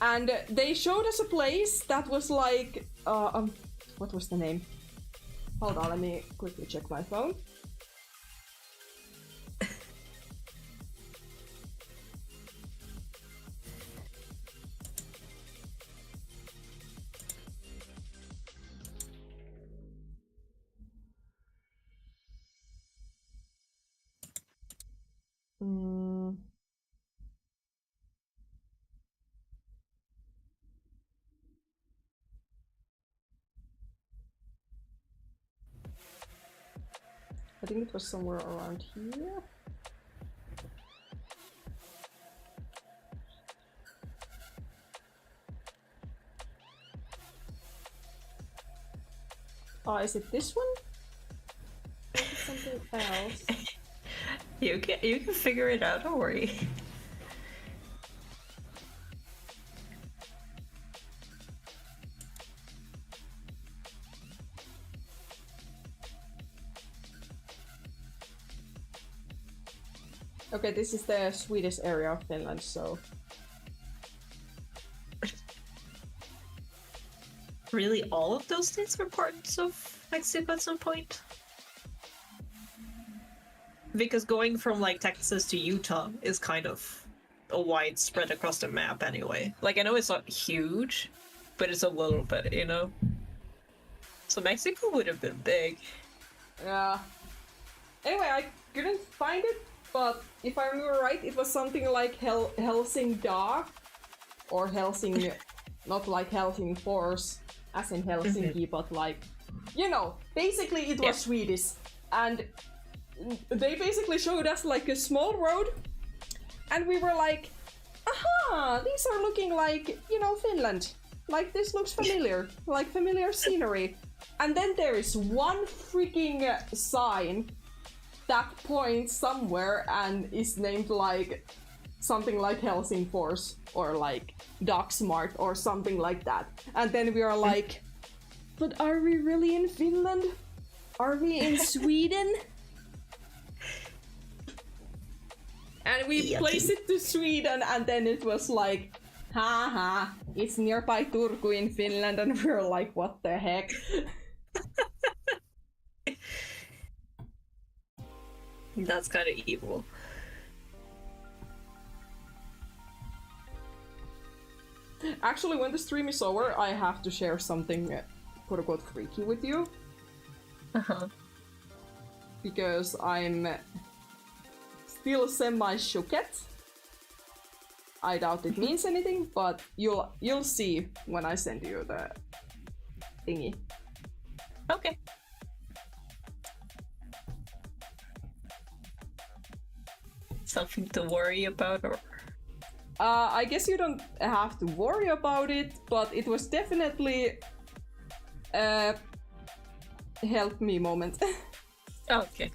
And they showed us a place that was like, what was the name? Hold on, let me quickly check my phone. I think it was somewhere around here. Oh, is it this one? Or is it something else? You can figure it out, don't worry. Okay, this is the Swedish area of Finland, so... Really, all of those things were parts of Mexico at some point? Because going from, like, Texas to Utah is kind of a wide spread across the map anyway. Like, I know it's not huge, but it's a little bit, you know? So Mexico would have been big. Yeah. Anyway, I couldn't find it, but if I remember right, it was something like Helsingdag, or Helsing, not like Helsingfors, as in Helsinki, but like, you know, basically it was Swedish, and they basically showed us like a small road, and we were like, aha, these are looking like, you know, Finland. Like, this looks familiar, like familiar scenery. And then there is one freaking sign that points somewhere and is named like something like Helsingfors or like Docksmart or something like that. And then we are like, but are we really in Finland? Are we in Sweden? And we placed it to Sweden, and then it was like, haha, it's nearby Turku in Finland, and we were like, what the heck? That's kind of evil. Actually, when the stream is over, I have to share something quote-unquote freaky with you. Uh-huh. Because I'm still semi-shooked. I doubt it means anything, but you'll see when I send you the thingy. Okay. Something to worry about, or? I guess you don't have to worry about it, but it was definitely a help me moment. Okay.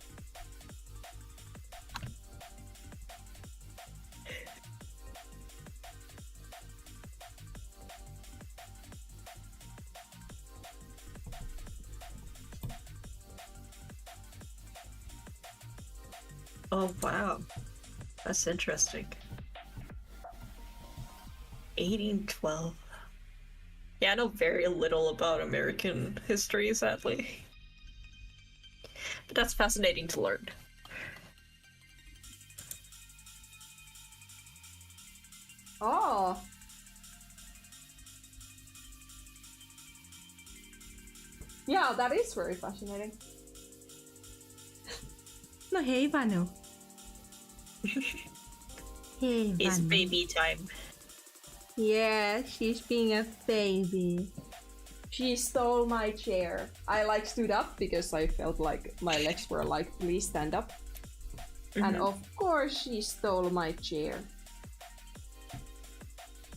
Oh wow, that's interesting. 1812. Yeah, I know very little about American history, sadly. But that's fascinating to learn. Oh. Yeah, that is very fascinating. No, hey, Vanu. Hey, Vanu. It's baby time. Yeah, she's being a baby. She stole my chair. I like stood up because I felt like my legs were like, please stand up. And of course she stole my chair.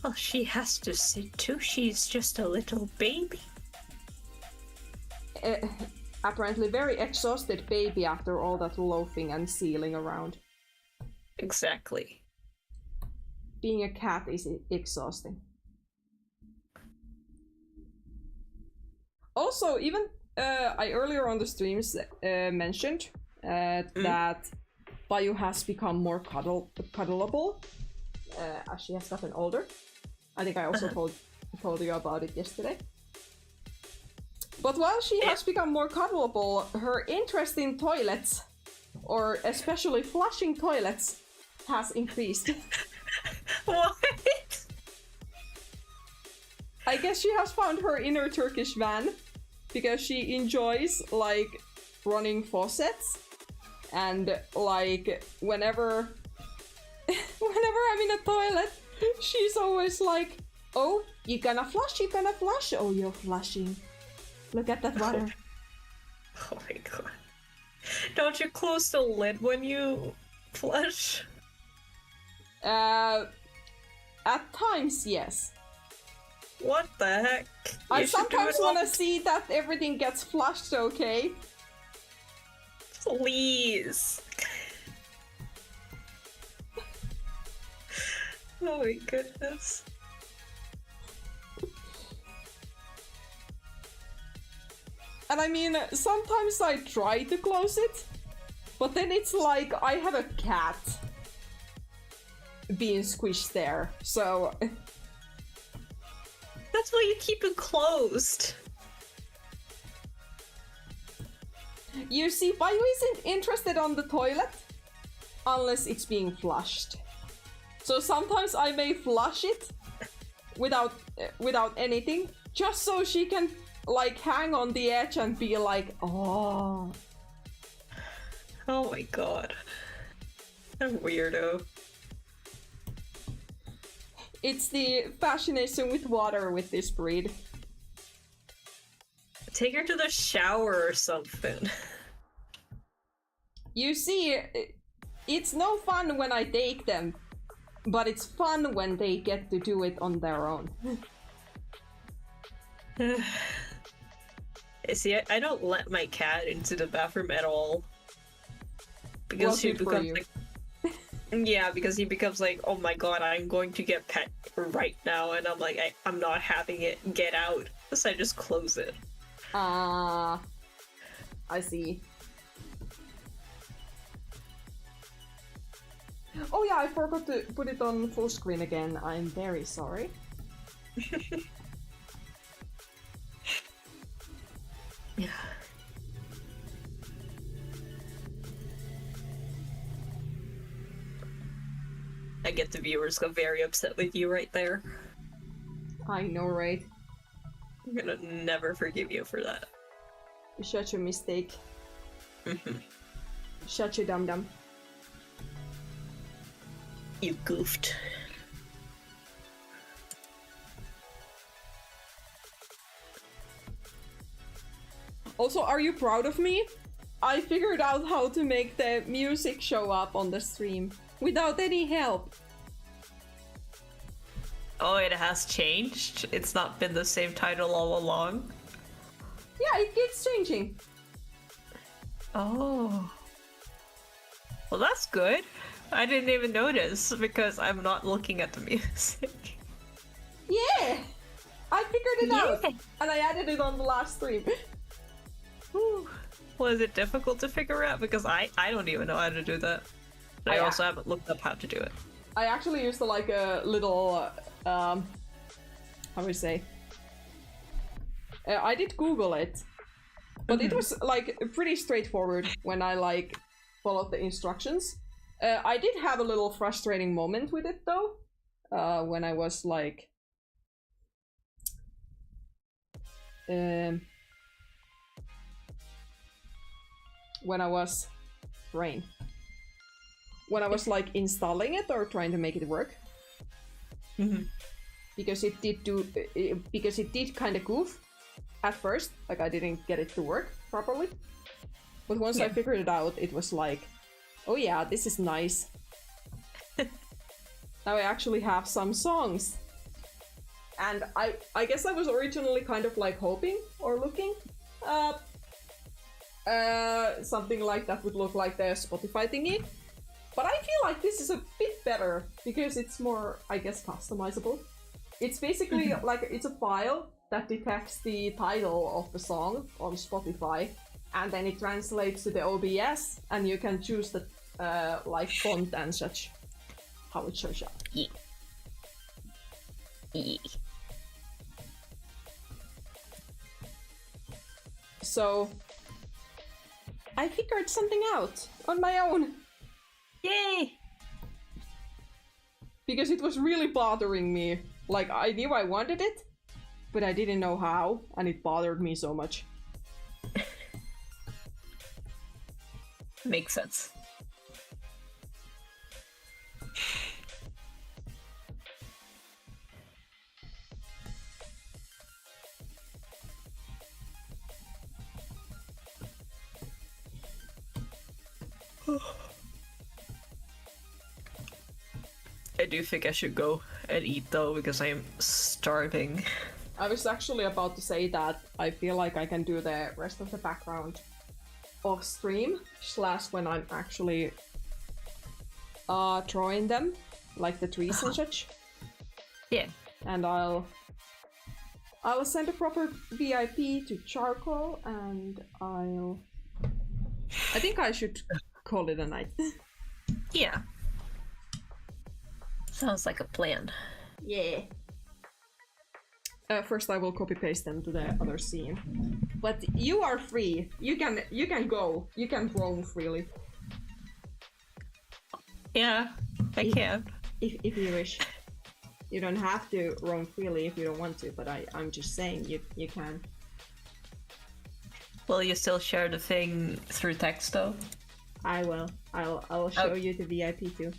Well, she has to sit too. She's just a little baby. Apparently very exhausted baby after all that loafing and sealing around. Exactly. Being a cat is exhausting. Also, even I earlier on the streams mentioned that Bayu has become more cuddleable as she has gotten older. I think I also told you about it yesterday. But while she has become more cuddleable, her interest in toilets, or especially flushing toilets, has increased. What? I guess she has found her inner Turkish van, because she enjoys like running faucets, and like whenever I'm in a toilet, she's always like, oh, you gonna flush, oh, you're flushing. Look at that water. Oh my god. Don't you close the lid when you flush? At times, yes. What the heck? I sometimes want to see that everything gets flushed, okay? Please. Oh my goodness. And I mean, sometimes I try to close it, but then it's like I have a cat being squished there, so... That's why you keep it closed. You see, Bayu isn't interested on the toilet unless it's being flushed. So sometimes I may flush it without anything, just so she can like hang on the edge and be like, oh. Oh my god. I'm weirdo. It's the fascination with water with this breed. Take her to the shower or something. You see, it's no fun when I take them, but it's fun when they get to do it on their own. See, I don't let my cat into the bathroom at all. Because she becomes like... Yeah, because he becomes like, oh my god, I'm going to get pet right now, and I'm like, I'm not having it, get out. So I just close it. I see. Oh yeah, I forgot to put it on full screen again. I'm very sorry. Yeah. I get the viewers got very upset with you right there. I know, right? I'm gonna never forgive you for that. Such a mistake. Mm-hmm. Such a dum-dum. You goofed. Also, are you proud of me? I figured out how to make the music show up on the stream without any help. Oh, it has changed? It's not been the same title all along? Yeah, it keeps changing. Oh. Well, that's good. I didn't even notice because I'm not looking at the music. Yeah! I figured it out! And I added it on the last stream. Whew. Was it difficult to figure out? Because I don't even know how to do that. I also haven't looked up how to do it. I actually used like a little, how do we say? I did Google it, but it was like pretty straightforward when I like followed the instructions. I did have a little frustrating moment with it though, when I was like, when I was like installing it or trying to make it work. Because it did kind of goof at first, like I didn't get it to work properly. But once I figured it out, it was like, oh yeah, this is nice. Now I actually have some songs. And I guess I was originally kind of like hoping or looking something like that would look like the Spotify thingy. But I feel like this is a bit better because it's more, I guess, customizable. It's basically like it's a file that detects the title of the song on Spotify, and then it translates to the OBS, and you can choose the like font and such, how it shows up. So I figured something out on my own. Yay! Because it was really bothering me. Like, I knew I wanted it, but I didn't know how, and it bothered me so much. Makes sense. I do think I should go and eat though, because I'm starving. I was actually about to say that I feel like I can do the rest of the background off stream / when I'm actually drawing them, like the trees and such. Yeah. And I'll send a proper VIP to Charcoal, and I think I should call it a night. Yeah. Sounds like a plan. Yeah. First I will copy paste them to the other scene. But you are free. You can go. You can roam freely. Yeah, I can. If you wish. You don't have to roam freely if you don't want to, but I'm just saying you can. Will you still share the thing through text though? I will. I'll show you the VIP too.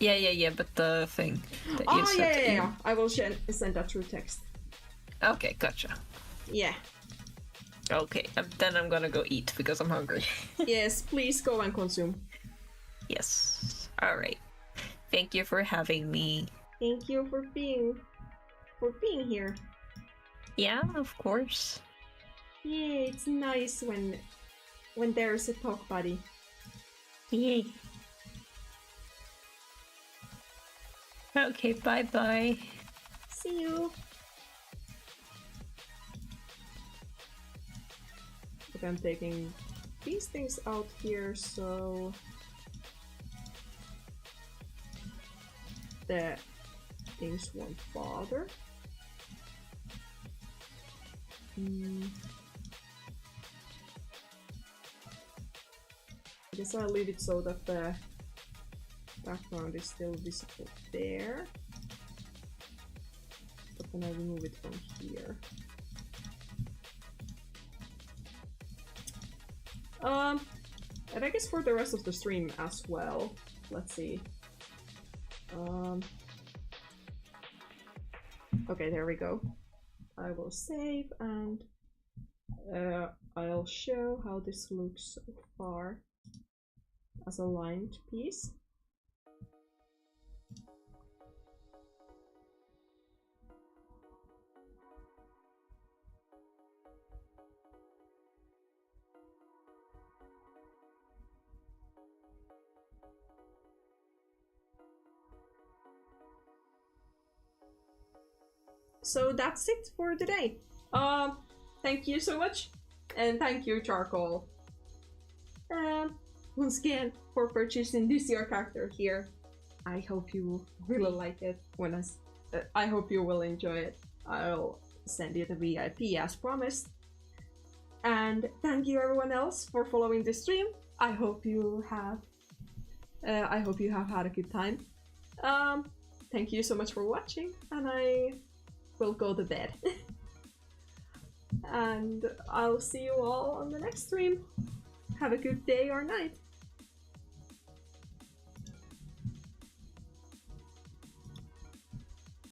Yeah, but the thing that you Oh sent yeah. I will send that through text. Okay, gotcha. Yeah. Okay, then I'm gonna go eat because I'm hungry. Yes, please go and consume. Yes. Alright. Thank you for having me. Thank you for being here. Yeah, of course. Yeah, it's nice when there's a talk buddy. Yay. Okay, bye-bye. See you. Okay, I'm taking these things out here so the things won't bother. I guess I'll leave it so that the background is still visible there. But then I remove it from here. And I guess for the rest of the stream as well. Let's see. Okay, there we go. I will save and I'll show how this looks so far as a lined piece. So that's it for today. Thank you so much, and thank you, Charcoal, once again for purchasing this your character here. I hope you really like it. I hope you will enjoy it. I'll send you the VIP as promised. And thank you everyone else for following the stream. I hope you have had a good time. Thank you so much for watching, and I will go to bed. And I'll see you all on the next stream. Have a good day or night.